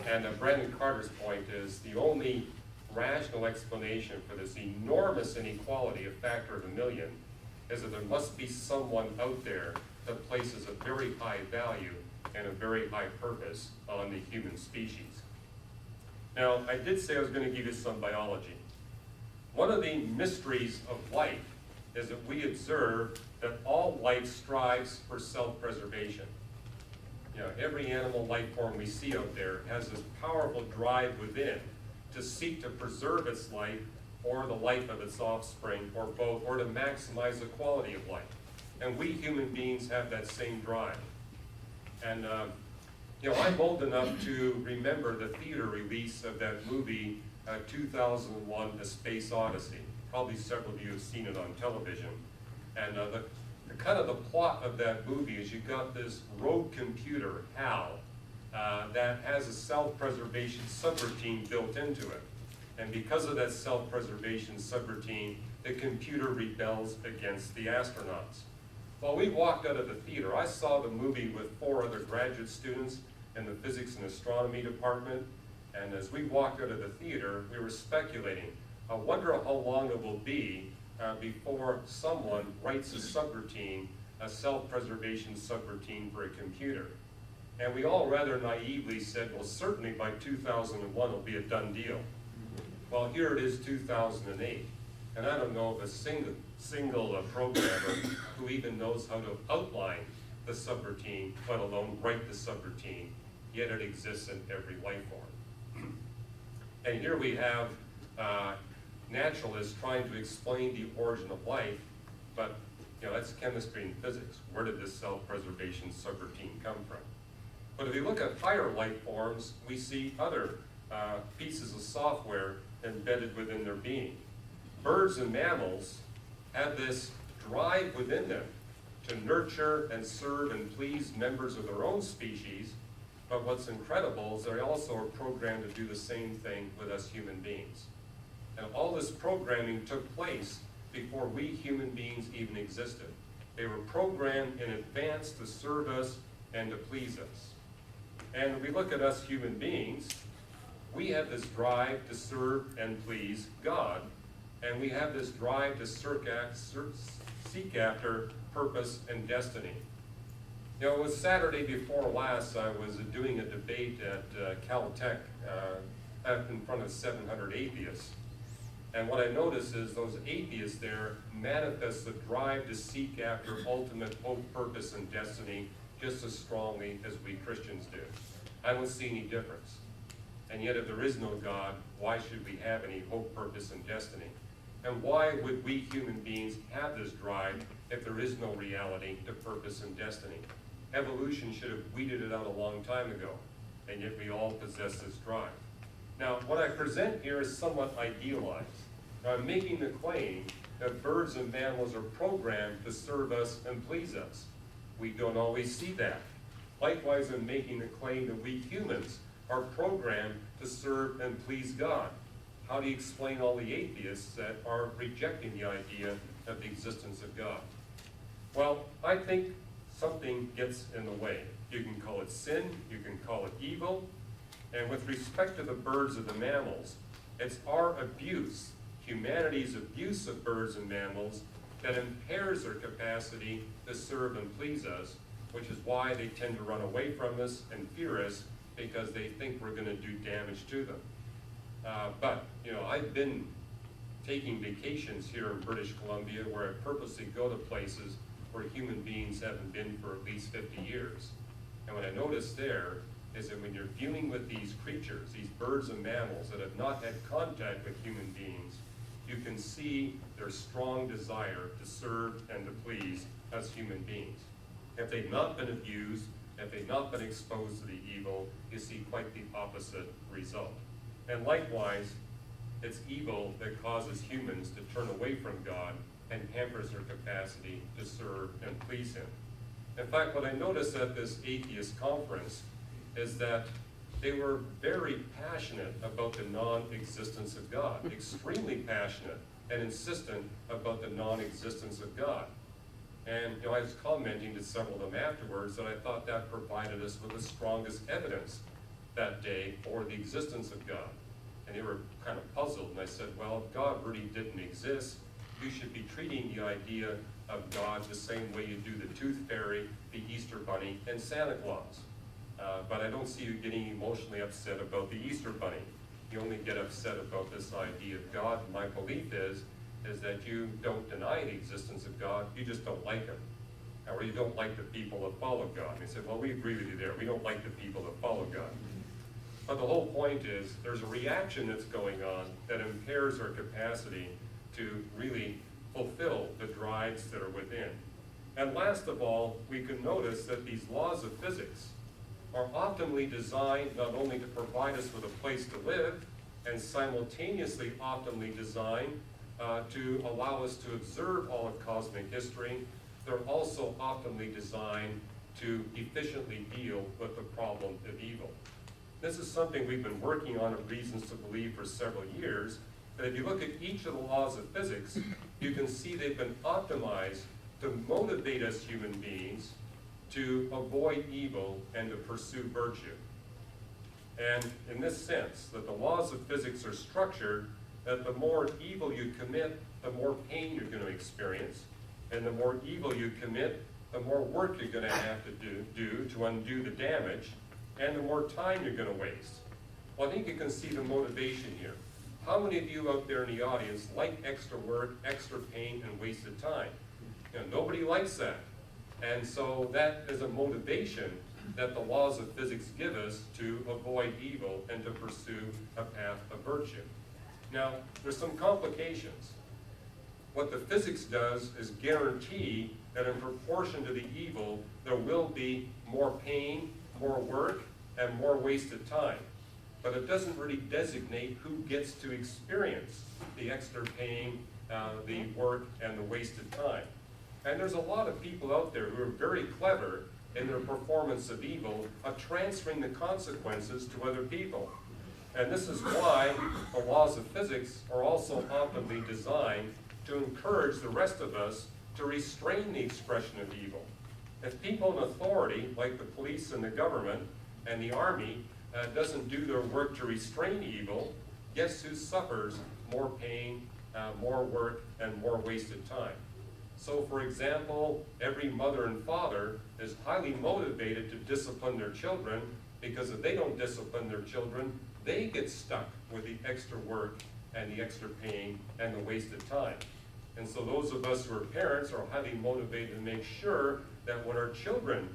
[SPEAKER 1] And Brandon Carter's point is the only rational explanation for this enormous inequality, a factor of 1 million, is that there must be someone out there that places a very high value and a very high purpose on the human species. Now, I did say I was going to give you some biology. One of the mysteries of life is that we observe that all life strives for self-preservation. You know, every animal life form we see out there has this powerful drive within to seek to preserve its life or the life of its offspring, or both, or to maximize the quality of life. And we human beings have that same drive. And you know, I'm old enough to remember the theater release of that movie, 2001: A Space Odyssey. Probably several of you have seen it on television. And the kind of the plot of that movie is you've got this rogue computer, HAL, that has a self-preservation subroutine built into it. And because of that self-preservation subroutine, the computer rebels against the astronauts. While we walked out of the theater, I saw the movie with 4 other graduate students in the physics and astronomy department. And as we walked out of the theater, we were speculating, I wonder how long it will be before someone writes a subroutine, a self-preservation subroutine for a computer. And we all rather naively said, well, certainly by 2001 it'll be a done deal. Well, here it is 2008, and I don't know of a single programmer who even knows how to outline the subroutine, let alone write the subroutine, yet it exists in every life form. And here we have naturalists trying to explain the origin of life, but that's chemistry and physics. Where did this self-preservation subroutine come from? But if you look at higher life forms, we see other pieces of software embedded within their being. Birds and mammals have this drive within them to nurture and serve and please members of their own species, but what's incredible is they also are programmed to do the same thing with us human beings. And all this programming took place before we human beings even existed. They were programmed in advance to serve us and to please us. And if we look at us human beings, we have this drive to serve and please God, and we have this drive to seek after purpose and destiny. It was Saturday before last, I was doing a debate at Caltech in front of 700 atheists. And what I noticed is those atheists there manifest the drive to seek after ultimate hope, purpose, and destiny just as strongly as we Christians do. I don't see any difference. And yet if there is no God, why should we have any hope, purpose, and destiny? And why would we human beings have this drive if there is no reality to purpose and destiny? Evolution should have weeded it out a long time ago, and yet we all possess this drive. Now, what I present here is somewhat idealized. Now, I'm making the claim that birds and mammals are programmed to serve us and please us. We don't always see that. Likewise, I'm making the claim that we humans are programmed to serve and please God. How do you explain all the atheists that are rejecting the idea of the existence of God? Well, I think something gets in the way. You can call it sin, you can call it evil, and with respect to the birds and the mammals, it's our abuse, humanity's abuse of birds and mammals, that impairs their capacity to serve and please us, which is why they tend to run away from us and fear us, because they think we're going to do damage to them. But I've been taking vacations here in British Columbia where I purposely go to places where human beings haven't been for at least 50 years. And what I noticed there is that when you're dealing with these creatures, these birds and mammals that have not had contact with human beings, you can see their strong desire to serve and to please us human beings. If they've not been abused, if they've not been exposed to the evil, you see quite the opposite result. And likewise, it's evil that causes humans to turn away from God and hampers their capacity to serve and please Him. In fact, what I noticed at this atheist conference is that they were very passionate about the non-existence of God, extremely passionate and insistent about the non-existence of God. And I was commenting to several of them afterwards that I thought that provided us with the strongest evidence that day for the existence of God. And they were kind of puzzled, and I said, well, if God really didn't exist, you should be treating the idea of God the same way you do the Tooth Fairy, the Easter Bunny, and Santa Claus. But I don't see you getting emotionally upset about the Easter Bunny. You only get upset about this idea of God. My belief is that you don't deny the existence of God, you just don't like Him. Or you don't like the people that follow God. And they said, well, we agree with you there. We don't like the people that follow God. But the whole point is there's a reaction that's going on that impairs our capacity to really fulfill the drives that are within. And last of all, we can notice that these laws of physics are optimally designed not only to provide us with a place to live, and simultaneously optimally designed to allow us to observe all of cosmic history. They're also optimally designed to efficiently deal with the problem of evil. This is something we've been working on of reasons to believe for several years. But if you look at each of the laws of physics, you can see they've been optimized to motivate us human beings to avoid evil and to pursue virtue. And in this sense, that the laws of physics are structured that the more evil you commit, the more pain you're going to experience. And the more evil you commit, the more work you're going to have to do to undo the damage, and the more time you're going to waste. Well, I think you can see the motivation here. How many of you out there in the audience like extra work, extra pain, and wasted time? Nobody likes that. And so that is a motivation that the laws of physics give us to avoid evil and to pursue a path of virtue. Now, there's some complications. What the physics does is guarantee that in proportion to the evil, there will be more pain, more work, and more wasted time. But it doesn't really designate who gets to experience the extra pain, the work, and the wasted time. And there's a lot of people out there who are very clever in their performance of evil, of transferring the consequences to other people. And this is why the laws of physics are also optimally designed to encourage the rest of us to restrain the expression of evil. If people in authority, like the police and the government and the army, doesn't do their work to restrain evil, guess who suffers more pain, more work, and more wasted time? So, for example, every mother and father is highly motivated to discipline their children, because if they don't discipline their children, they get stuck with the extra work and the extra pain and the wasted time. And so those of us who are parents are highly motivated to make sure that when our children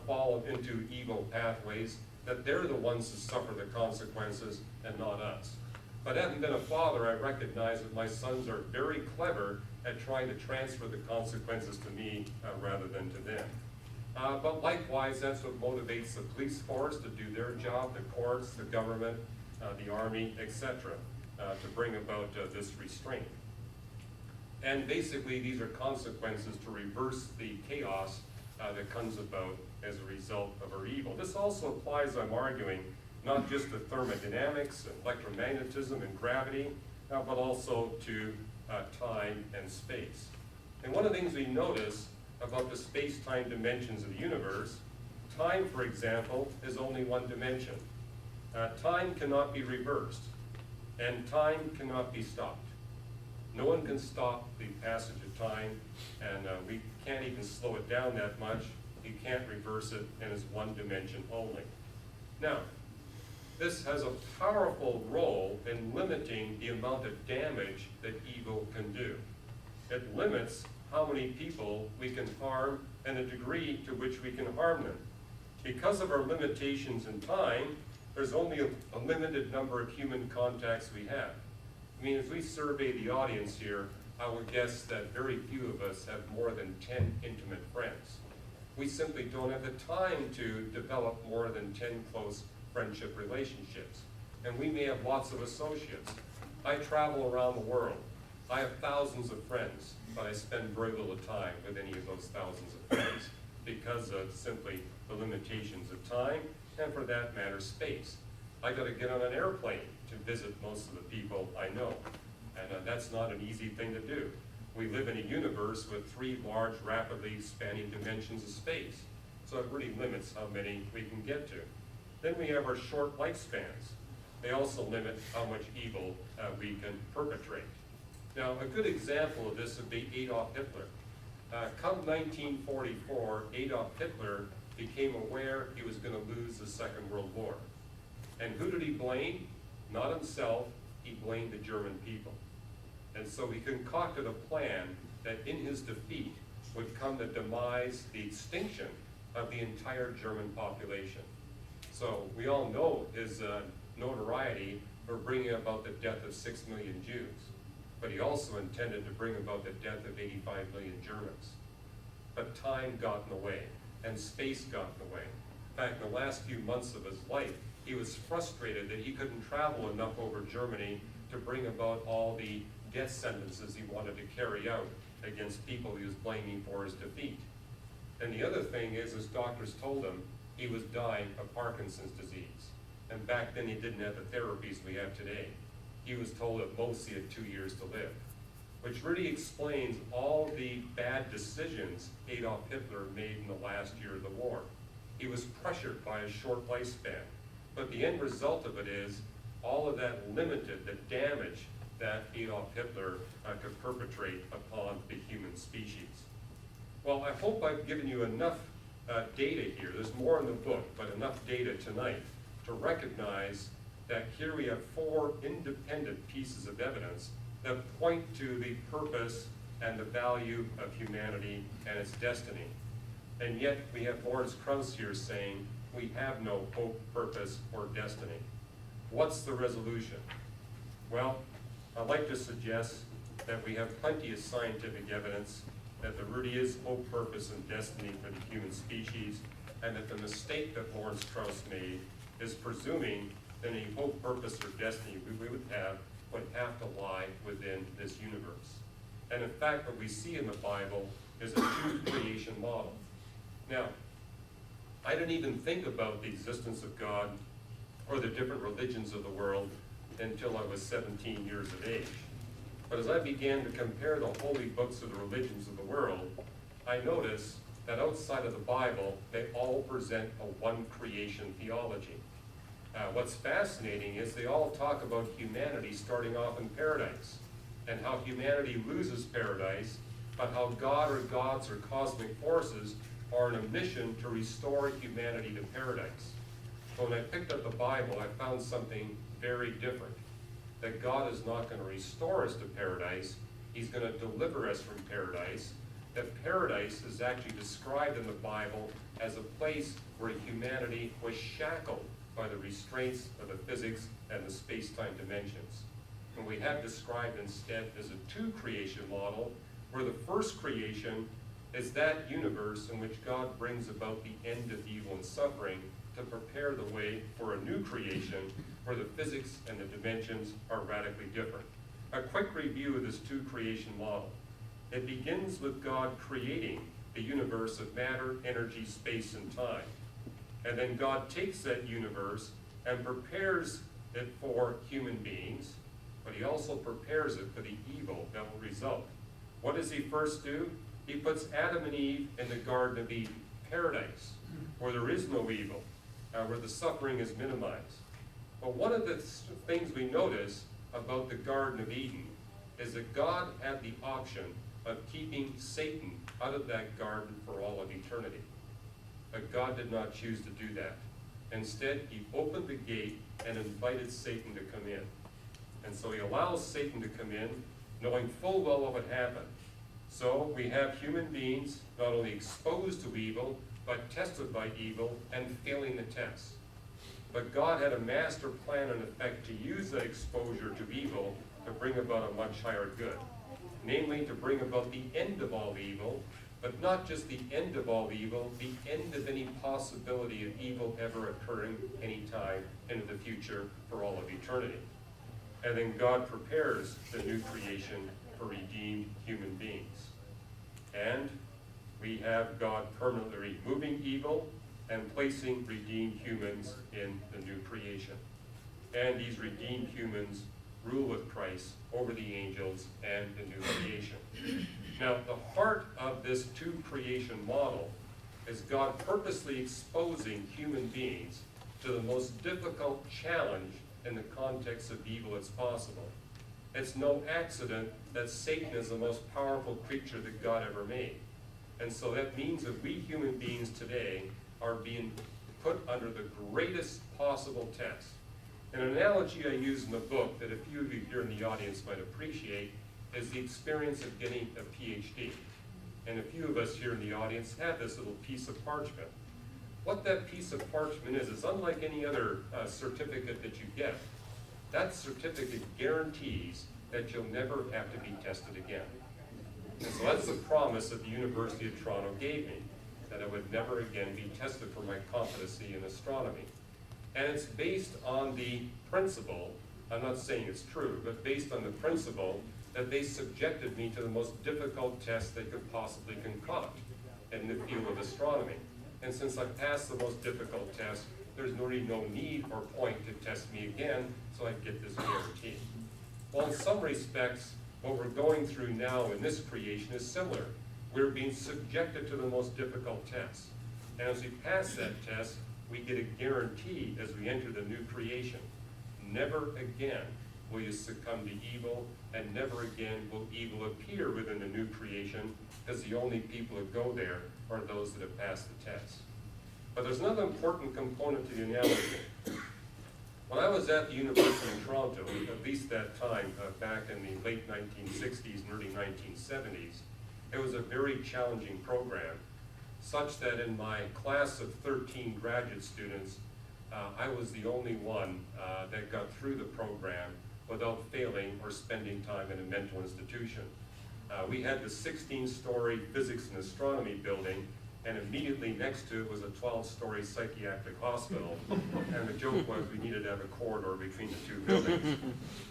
[SPEAKER 1] fall into evil pathways, that they're the ones who suffer the consequences and not us. But having been a father, I recognize that my sons are very clever at trying to transfer the consequences to me rather than to them. But likewise, that's what motivates the police force to do their job, the courts, the government, the army, etc., to bring about this restraint. And basically, these are consequences to reverse the chaos that comes about as a result of our evil. This also applies, I'm arguing, not just to thermodynamics and electromagnetism and gravity, but also to time and space. And one of the things we notice about the space-time dimensions of the universe, time, for example, is only one dimension. Time cannot be reversed, and time cannot be stopped. No one can stop the passage of time, and we can't even slow it down that much. You can't reverse it, and it's one dimension only. Now, this has a powerful role in limiting the amount of damage that evil can do. It limits how many people we can harm and the degree to which we can harm them. Because of our limitations in time, there's only a limited number of human contacts we have. I mean, if we survey the audience here, I would guess that very few of us have more than 10 intimate friends. We simply don't have the time to develop more than 10 close friendship relationships. And we may have lots of associates. I travel around the world. I have thousands of friends, but I spend very little time with any of those thousands of friends because of simply the limitations of time, and for that matter, space. I got to get on an airplane to visit most of the people I know, and that's not an easy thing to do. We live in a universe with 3 large, rapidly spanning dimensions of space, so it really limits how many we can get to. Then we have our short lifespans. They also limit how much evil we can perpetrate. Now, a good example of this would be Adolf Hitler. Come 1944, Adolf Hitler became aware he was going to lose the Second World War. And who did he blame? Not himself, he blamed the German people. And so he concocted a plan that in his defeat would come the demise, the extinction of the entire German population. So we all know his notoriety for bringing about the death of 6 million Jews. But he also intended to bring about the death of 85 million Germans. But time got in the way, and space got in the way. In fact, in the last few months of his life, he was frustrated that he couldn't travel enough over Germany to bring about all the death sentences he wanted to carry out against people he was blaming for his defeat. And the other thing is, as doctors told him, he was dying of Parkinson's disease. And back then he didn't have the therapies we have today. He was told at most he had 2 years to live, which really explains all the bad decisions Adolf Hitler made in the last year of the war. He was pressured by a short lifespan. But the end result of it is all of that limited the damage that Adolf Hitler could perpetrate upon the human species. Well, I hope I've given you enough data here. There's more in the book, but enough data tonight to recognize that here we have 4 independent pieces of evidence that point to the purpose and the value of humanity and its destiny. And yet we have Lawrence Krauss here saying we have no hope, purpose, or destiny. What's the resolution? Well, I'd like to suggest that we have plenty of scientific evidence that there really is hope, purpose, and destiny for the human species, and that the mistake that Lawrence Strauss made is presuming that any hope, purpose, or destiny we would have to lie within this universe. And in fact, what we see in the Bible is a two-creation model. Now, I didn't even think about the existence of God or the different religions of the world until I was 17 years of age. But as I began to compare the holy books of the religions of the world, I noticed that outside of the Bible, they all present a one creation theology. What's fascinating is they all talk about humanity starting off in paradise, and how humanity loses paradise, but how God or gods or cosmic forces are on a mission to restore humanity to paradise. So when I picked up the Bible, I found something very different. That God is not going to restore us to paradise, He's going to deliver us from paradise. That paradise is actually described in the Bible as a place where humanity was shackled by the restraints of the physics and the space-time dimensions. And we have described instead as a two-creation model, where the first creation is that universe in which God brings about the end of evil and suffering to prepare the way for a new creation where the physics and the dimensions are radically different. A quick review of this two-creation model. It begins with God creating the universe of matter, energy, space, and time. And then God takes that universe and prepares it for human beings, but He also prepares it for the evil that will result. What does He first do? He puts Adam and Eve in the Garden of Eden, paradise, where there is no evil, where the suffering is minimized. But one of the things we notice about the Garden of Eden is that God had the option of keeping Satan out of that garden for all of eternity. But God did not choose to do that. Instead, He opened the gate and invited Satan to come in. And so He allows Satan to come in, knowing full well what would happen. So we have human beings not only exposed to evil, but tested by evil and failing the test. But God had a master plan in effect to use that exposure to evil to bring about a much higher good. Namely, to bring about the end of all evil, but not just the end of all evil, the end of any possibility of evil ever occurring any time into the future for all of eternity. And then God prepares the new creation for redeemed human beings. And we have God permanently removing evil and placing redeemed humans in the new creation. And these redeemed humans rule with Christ over the angels and the new creation. Now, the heart of this two-creation model is God purposely exposing human beings to the most difficult challenge in the context of evil that's possible. It's no accident that Satan is the most powerful creature that God ever made. And so that means that we human beings today are being put under the greatest possible test. An analogy I use in the book that a few of you here in the audience might appreciate is the experience of getting a PhD. And a few of us here in the audience have this little piece of parchment. What that piece of parchment is unlike any other certificate that you get. That certificate guarantees that you'll never have to be tested again. And so that's the promise that the University of Toronto gave me, that I would never again be tested for my competency in astronomy. And it's based on the principle, I'm not saying it's true, but based on the principle that they subjected me to the most difficult test they could possibly concoct in the field of astronomy. And since I passed the most difficult test, there's really no need or point to test me again, so I get this guarantee. Well, in some respects, what we're going through now in this creation is similar. We're being subjected to the most difficult test. And as we pass that test, we get a guarantee as we enter the new creation. Never again will you succumb to evil, and never again will evil appear within the new creation, because the only people who go there are those that have passed the test. But there's another important component to the analogy. When I was at the University of Toronto, at least that time, back in the late 1960s and early 1970s, it was a very challenging program, such that in my class of 13 graduate students, I was the only one that got through the program without failing or spending time in a mental institution. We had the 16-story physics and astronomy building, and immediately next to it was a 12-story psychiatric hospital. And the joke was we needed to have a corridor between the two buildings.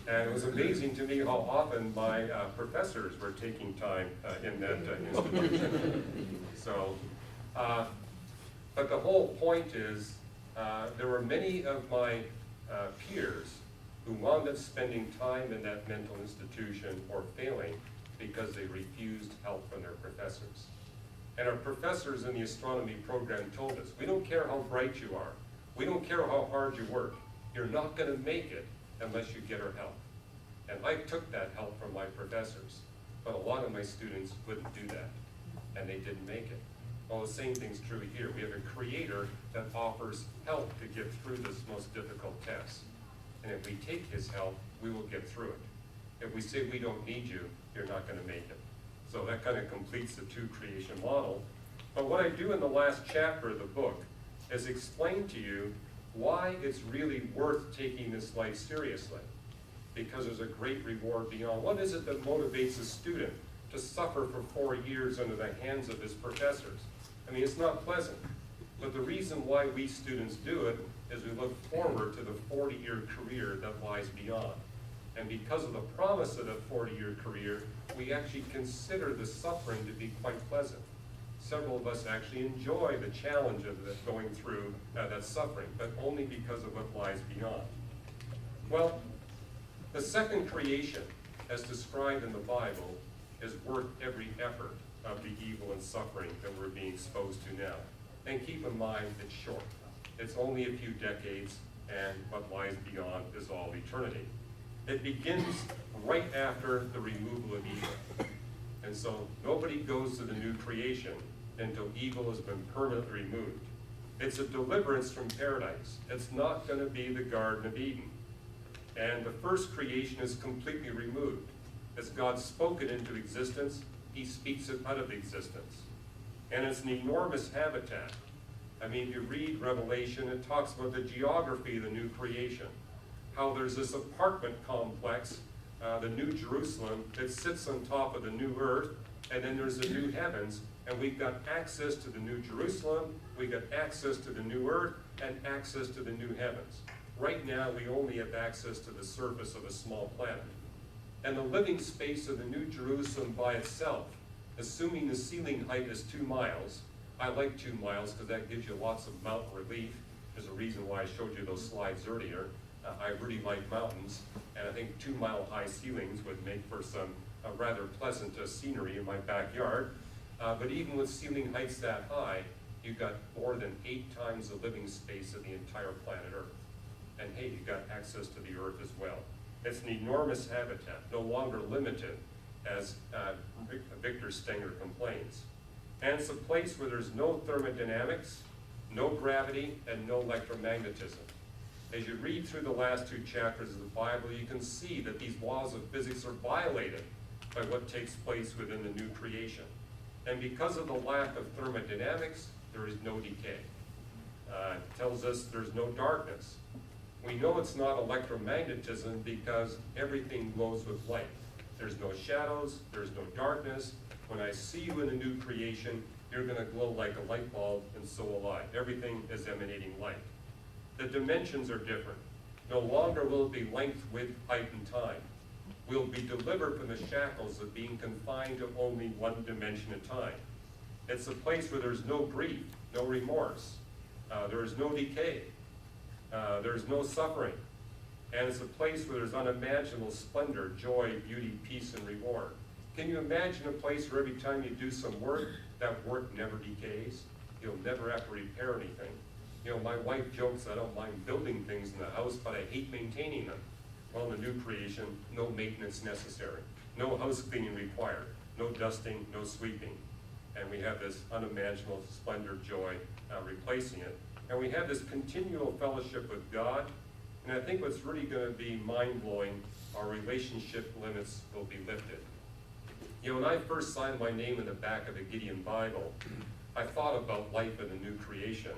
[SPEAKER 1] And it was amazing to me how often my professors were taking time in that institution. So, but the whole point is, there were many of my peers who wound up spending time in that mental institution or failing because they refused help from their professors. And our professors in the astronomy program told us, we don't care how bright you are, we don't care how hard you work, you're not going to make it unless you get our help. And I took that help from my professors, but a lot of my students wouldn't do that, and they didn't make it. Well, the same thing's true here. We have a creator that offers help to get through this most difficult test. And if we take his help, we will get through it. If we say we don't need you, you're not going to make it. So that kind of completes the two creation model. But what I do in the last chapter of the book is explain to you why it's really worth taking this life seriously. Because there's a great reward beyond. What is it that motivates a student to suffer for 4 years under the hands of his professors? I mean, it's not pleasant. But the reason why we students do it is we look forward to the 40-year career that lies beyond. And because of the promise of that 40-year career, we actually consider the suffering to be quite pleasant. Several of us actually enjoy the challenge of going through that suffering, but only because of what lies beyond. Well, the second creation, as described in the Bible, is worth every effort of the evil and suffering that we're being exposed to now. And keep in mind, it's short. It's only a few decades, and what lies beyond is all eternity. It begins right after the removal of evil. And so nobody goes to the new creation until evil has been permanently removed. It's a deliverance from paradise. It's not going to be the Garden of Eden. And the first creation is completely removed. As God spoke it into existence, he speaks it out of existence. And it's an enormous habitat. I mean, if you read Revelation, it talks about the geography of the new creation. How there's this apartment complex, the New Jerusalem, that sits on top of the new earth, and then there's the new heavens, and we've got access to the New Jerusalem, we've got access to the new earth, and access to the new heavens. Right now, we only have access to the surface of a small planet. And the living space of the New Jerusalem by itself, assuming the ceiling height is 2 miles, I like 2 miles because that gives you lots of mountain relief. There's a reason why I showed you those slides earlier. I really like mountains, and I think 2-mile-high ceilings would make for some rather pleasant scenery in my backyard. But even with ceiling heights that high, you've got more than 8 times the living space of the entire planet Earth. And hey, you've got access to the Earth as well. It's an enormous habitat, no longer limited, as Victor Stenger complains. And it's a place where there's no thermodynamics, no gravity, and no electromagnetism. As you read through the last 2 chapters of the Bible, you can see that these laws of physics are violated by what takes place within the new creation. And because of the lack of thermodynamics, there is no decay. It tells us there's no darkness. We know it's not electromagnetism because everything glows with light. There's no shadows, there's no darkness. When I see you in the new creation, you're going to glow like a light bulb, and so will I. Everything is emanating light. The dimensions are different. No longer will it be length, width, height, and time. We'll be delivered from the shackles of being confined to only one dimension at a time. It's a place where there's no grief, no remorse, there is no decay, there's no suffering. And it's a place where there's unimaginable splendor, joy, beauty, peace, and reward. Can you imagine a place where every time you do some work, that work never decays? You'll never have to repair anything. You know, my wife jokes I don't mind building things in the house, but I hate maintaining them. Well, in the new creation, no maintenance necessary. No house cleaning required. No dusting, no sweeping. And we have this unimaginable splendor, joy, replacing it. And we have this continual fellowship with God. And I think what's really going to be mind-blowing, our relationship limits will be lifted. You know, when I first signed my name in the back of the Gideon Bible, I thought about life in the new creation.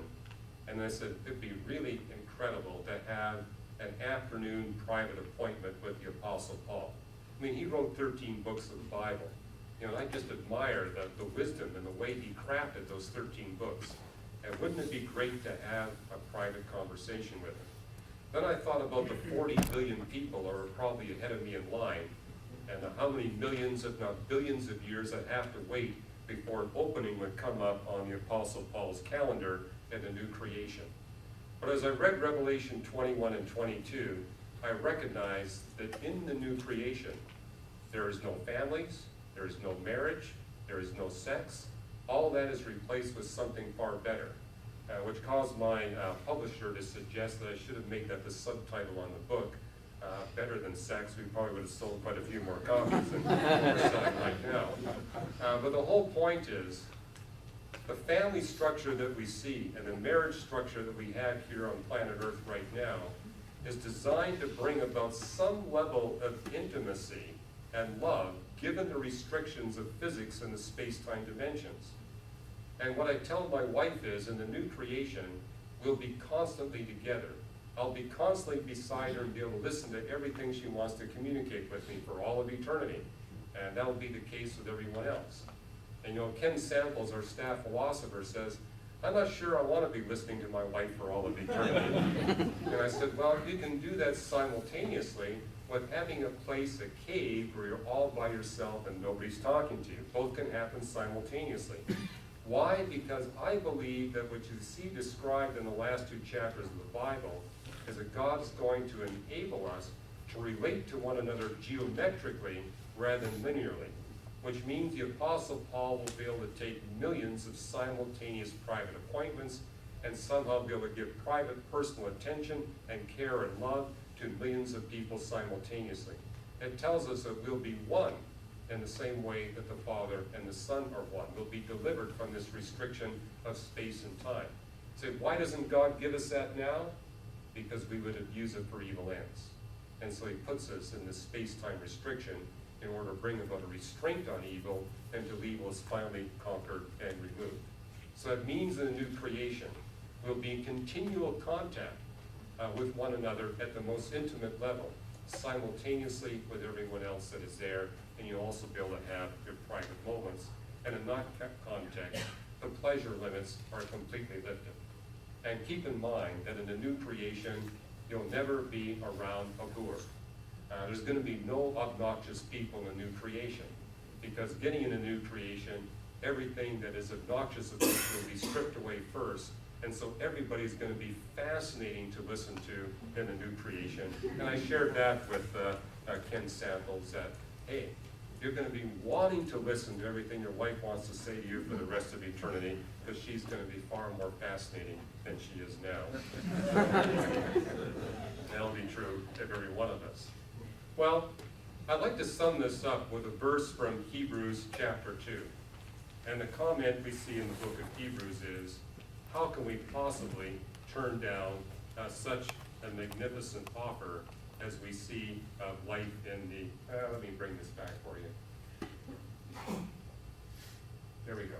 [SPEAKER 1] And I said, it'd be really incredible to have an afternoon private appointment with the Apostle Paul. I mean, he wrote 13 books of the Bible. You know, I just admire the wisdom and the way he crafted those 13 books. And wouldn't it be great to have a private conversation with him? Then I thought about the 40 billion people who are probably ahead of me in line, and how many millions, if not billions of years I'd have to wait before an opening would come up on the Apostle Paul's calendar in the new creation. But as I read Revelation 21 and 22, I recognized that in the new creation, there is no families, there is no marriage, there is no sex. All that is replaced with something far better, which caused my publisher to suggest that I should have made that the subtitle on the book, Better Than Sex. We probably would have sold quite a few more copies than we're selling right now. But the whole point is, the family structure that we see and the marriage structure that we have here on planet Earth right now is designed to bring about some level of intimacy and love given the restrictions of physics and the space-time dimensions. And what I tell my wife is, in the new creation, we'll be constantly together. I'll be constantly beside her and be able to listen to everything she wants to communicate with me for all of eternity. And that'll be the case with everyone else. And you know, Ken Samples, our staff philosopher, says, I'm not sure I want to be listening to my wife for all of eternity. And I said, well, you can do that simultaneously with having a place, a cave, where you're all by yourself and nobody's talking to you. Both can happen simultaneously. Why? Because I believe that what you see described in the last two chapters of the Bible is that God is going to enable us to relate to one another geometrically rather than linearly, which means the Apostle Paul will be able to take millions of simultaneous private appointments and somehow be able to give private personal attention and care and love to millions of people simultaneously. It tells us that we'll be one in the same way that the Father and the Son are one. We'll be delivered from this restriction of space and time. So why doesn't God give us that now? Because we would abuse it for evil ends. And so he puts us in this space-time restriction in order to bring about a restraint on evil until evil is finally conquered and removed. So that means in the new creation, we'll be in continual contact with one another at the most intimate level, simultaneously with everyone else that is there, and you'll also be able to have your private moments. And in that context, the pleasure limits are completely lifted. And keep in mind that in the new creation, you'll never be around a boor. There's going to be no obnoxious people in the new creation, because getting in a new creation, everything that is obnoxious about it will be stripped away first, and so everybody's going to be fascinating to listen to in the new creation. And I shared that with Ken Samples that, hey, you're going to be wanting to listen to everything your wife wants to say to you for the rest of eternity, because she's going to be far more fascinating than she is now. That'll be true of every one of us. Well, I'd like to sum this up with a verse from Hebrews chapter 2. And the comment we see in the book of Hebrews is, how can we possibly turn down such a magnificent offer as we see life in the, let me bring this back for you. There we go.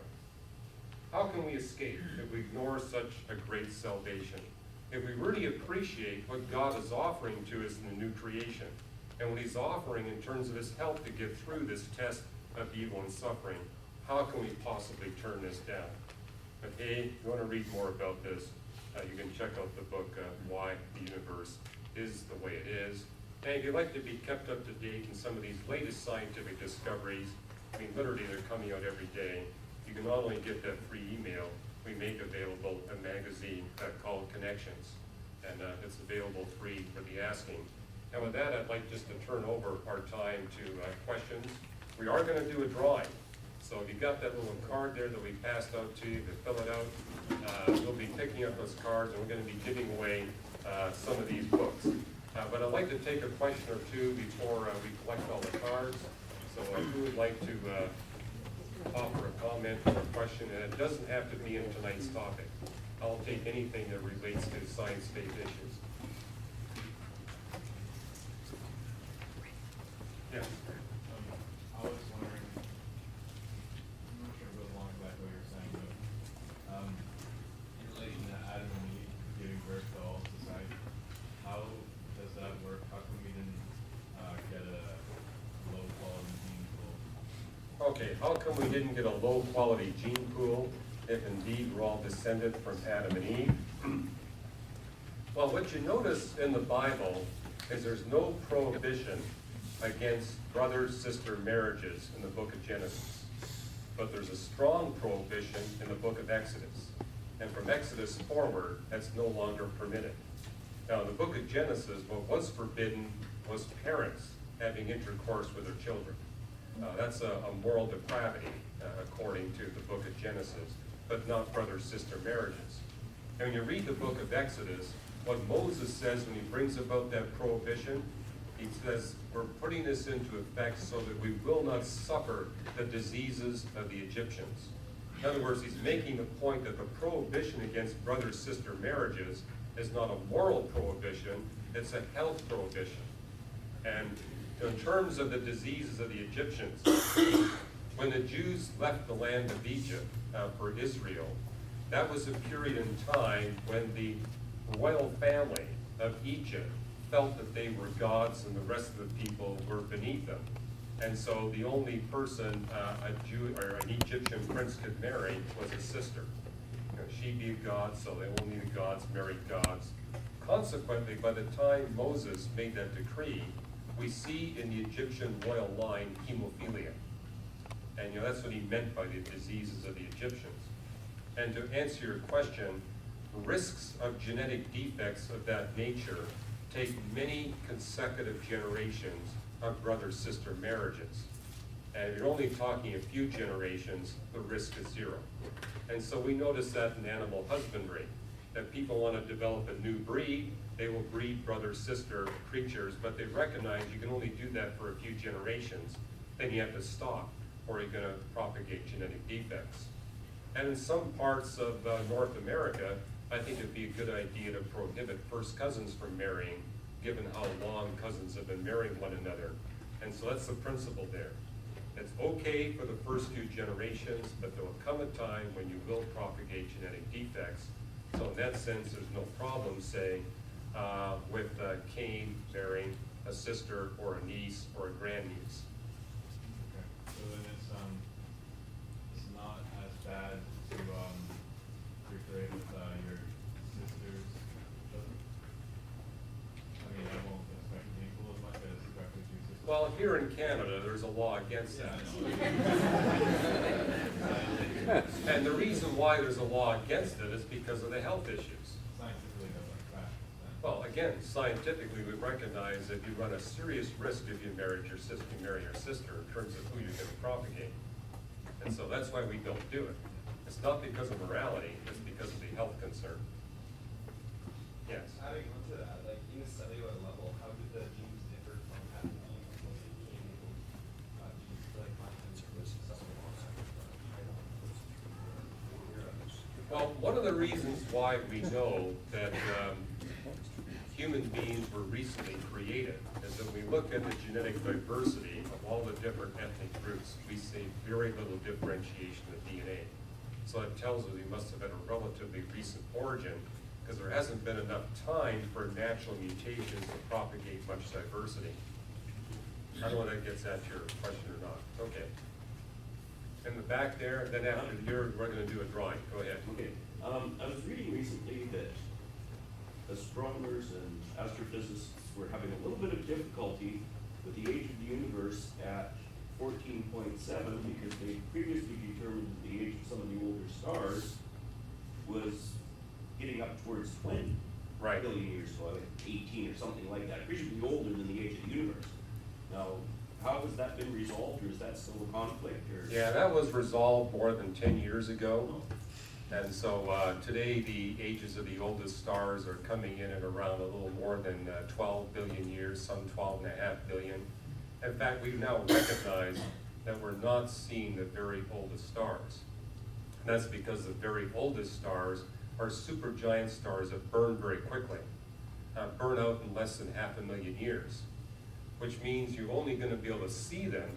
[SPEAKER 1] How can we escape if we ignore such a great salvation? If we really appreciate what God is offering to us in the new creation, and what he's offering in terms of his help to get through this test of evil and suffering, how can we possibly turn this down? But hey, if you want to read more about this, you can check out the book, Why the Universe is the Way It Is. And if you'd like to be kept up to date in some of these latest scientific discoveries, I mean, literally they're coming out every day, you can not only get that free email, we make available a magazine called Connections, and it's available free for the asking. And with that, I'd like just to turn over our time to questions. We are going to do a drawing. So if you got that little card there that we passed out to you, to fill it out, we'll be picking up those cards, and we're going to be giving away some of these books. But I'd like to take a question or two before we collect all the cards. So who would like to offer a comment or a question? And it doesn't have to be in tonight's topic. I'll take anything that relates to science-based issues. Yes.
[SPEAKER 2] I was wondering, I'm not sure if it goes along exactly what you're saying, but in relation to Adam and Eve giving birth to all society, how
[SPEAKER 1] Okay, how come we didn't get a low-quality gene pool if indeed we're all descended from Adam and Eve? Well, what you notice in the Bible is there's no prohibition against brother-sister marriages in the book of Genesis. But there's a strong prohibition in the book of Exodus. And from Exodus forward, that's no longer permitted. Now, in the book of Genesis, what was forbidden was parents having intercourse with their children. That's a moral depravity, according to the book of Genesis, but not brother-sister marriages. And when you read the book of Exodus, what Moses says when he brings about that prohibition, he says, we're putting this into effect so that we will not suffer the diseases of the Egyptians. In other words, he's making the point that the prohibition against brother-sister marriages is not a moral prohibition, it's a health prohibition. And in terms of the diseases of the Egyptians, when the Jews left the land of Egypt for Israel, that was a period in time when the royal family of Egypt felt that they were gods and the rest of the people were beneath them. And so the only person a Jew or an Egyptian prince could marry was a sister. You know, she'd be a god, so only the gods married gods. Consequently, by the time Moses made that decree, we see in the Egyptian royal line hemophilia. And that's what he meant by the diseases of the Egyptians. And to answer your question, risks of genetic defects of that nature take many consecutive generations of brother-sister marriages. And if you're only talking a few generations, the risk is zero. And so we notice that in animal husbandry, that people want to develop a new breed, they will breed brother-sister creatures, but they recognize you can only do that for a few generations. Then you have to stop, or you're going to propagate genetic defects. And in some parts of North America, I think it'd be a good idea to prohibit first cousins from marrying, given how long cousins have been marrying one another. And so that's the principle there. It's okay for the first few generations, but there will come a time when you will propagate genetic defects. So in that sense, there's no problem, say, with Cain marrying a sister or a niece or a grandniece.
[SPEAKER 2] Okay, so then it's not as bad to recreate with your sister's children? I mean, I won't expect it to equal as much as directly to your sister.
[SPEAKER 1] Well, here in Canada, there's a law against that. And the reason why there's a law against it is because of the health issues.
[SPEAKER 2] Scientifically, doesn't crash.
[SPEAKER 1] Well, again, scientifically, we recognize that you run a serious risk if you marry your sister in terms of who you're going to propagate. And so that's why we don't do it. It's not because of morality, it's because of the health concern. Yes?
[SPEAKER 3] Adding on to that, like in a cellular level, how did the genes differ from Adam and Eve when they became able genes to like find
[SPEAKER 1] Well, one of the reasons why we know that human beings were recently created is that we look at the genetic diversity of all the different ethnic groups, we see very little differentiation of DNA. So it tells us we must have had a relatively recent origin, because there hasn't been enough time for natural mutations to propagate much diversity. I don't know if that gets at your question or not. Okay. In the back there, then after we're going to do a drawing. Go ahead.
[SPEAKER 4] Okay. I was reading recently that astronomers and astrophysicists were having a little bit of difficulty with the age of the universe at 14.7 because they previously determined that the age of some of the older stars was getting up towards 20
[SPEAKER 1] Right.
[SPEAKER 4] billion years ago, like 18 or something like that, appreciably older than the age of the universe. Now, how has that been resolved, or is that still a conflict? Or?
[SPEAKER 1] Yeah, that was resolved more than 10 years ago. And so today the ages of the oldest stars are coming in at around a little more than 12 billion years, some 12.5 billion. In fact, we now recognize that we're not seeing the very oldest stars. And that's because the very oldest stars are supergiant stars that burn very quickly, burn out in less than 500,000 years, which means you're only going to be able to see them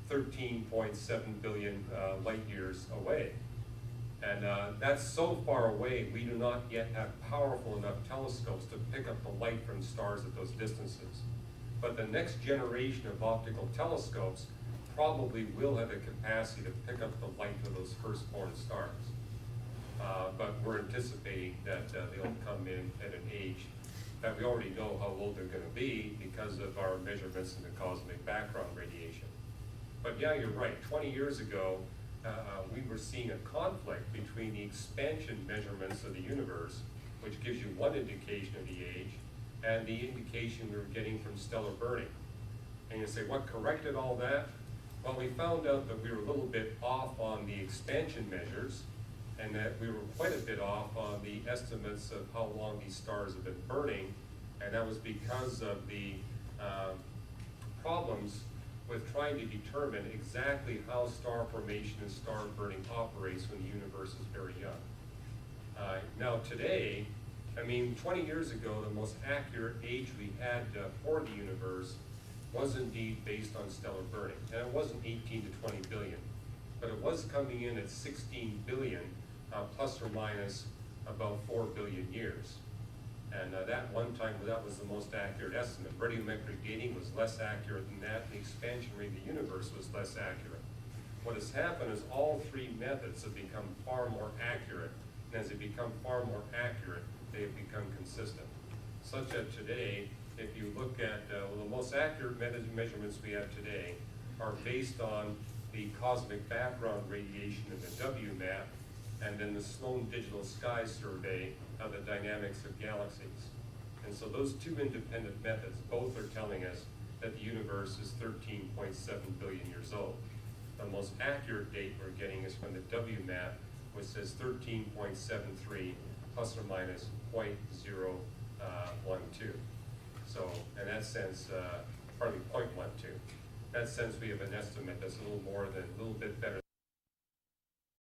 [SPEAKER 1] 13.7 billion light years away. And that's so far away, we do not yet have powerful enough telescopes to pick up the light from stars at those distances. But the next generation of optical telescopes probably will have the capacity to pick up the light of those firstborn stars. But we're anticipating that they'll come in at an age that we already know how old they're going to be because of our measurements in the cosmic background radiation. But yeah, you're right. 20 years ago, we were seeing a conflict between the expansion measurements of the universe, which gives you one indication of the age, and the indication we were getting from stellar burning. And you say, what corrected all that? Well, we found out that we were a little bit off on the expansion measures, and that we were quite a bit off on the estimates of how long these stars have been burning, and that was because of the problems with trying to determine exactly how star formation and star burning operates when the universe is very young. Now today, 20 years ago, the most accurate age we had for the universe was indeed based on stellar burning, and it wasn't 18 to 20 billion, but it was coming in at 16 billion, plus or minus about 4 billion years. And that one time, that was the most accurate estimate. Radiometric dating was less accurate than that. The expansion rate of the universe was less accurate. What has happened is all three methods have become far more accurate, and as they become far more accurate, they have become consistent. Such that today, if you look at the most accurate measurements we have today are based on the cosmic background radiation in the WMAP, and then the Sloan Digital Sky Survey of the dynamics of galaxies. And so those two independent methods both are telling us that the universe is 13.7 billion years old. The most accurate date we're getting is from the WMAP, which says 13.73 plus or minus 0.012. So in that sense, pardon me, 0.12. In that sense, we have an estimate that's a little bit better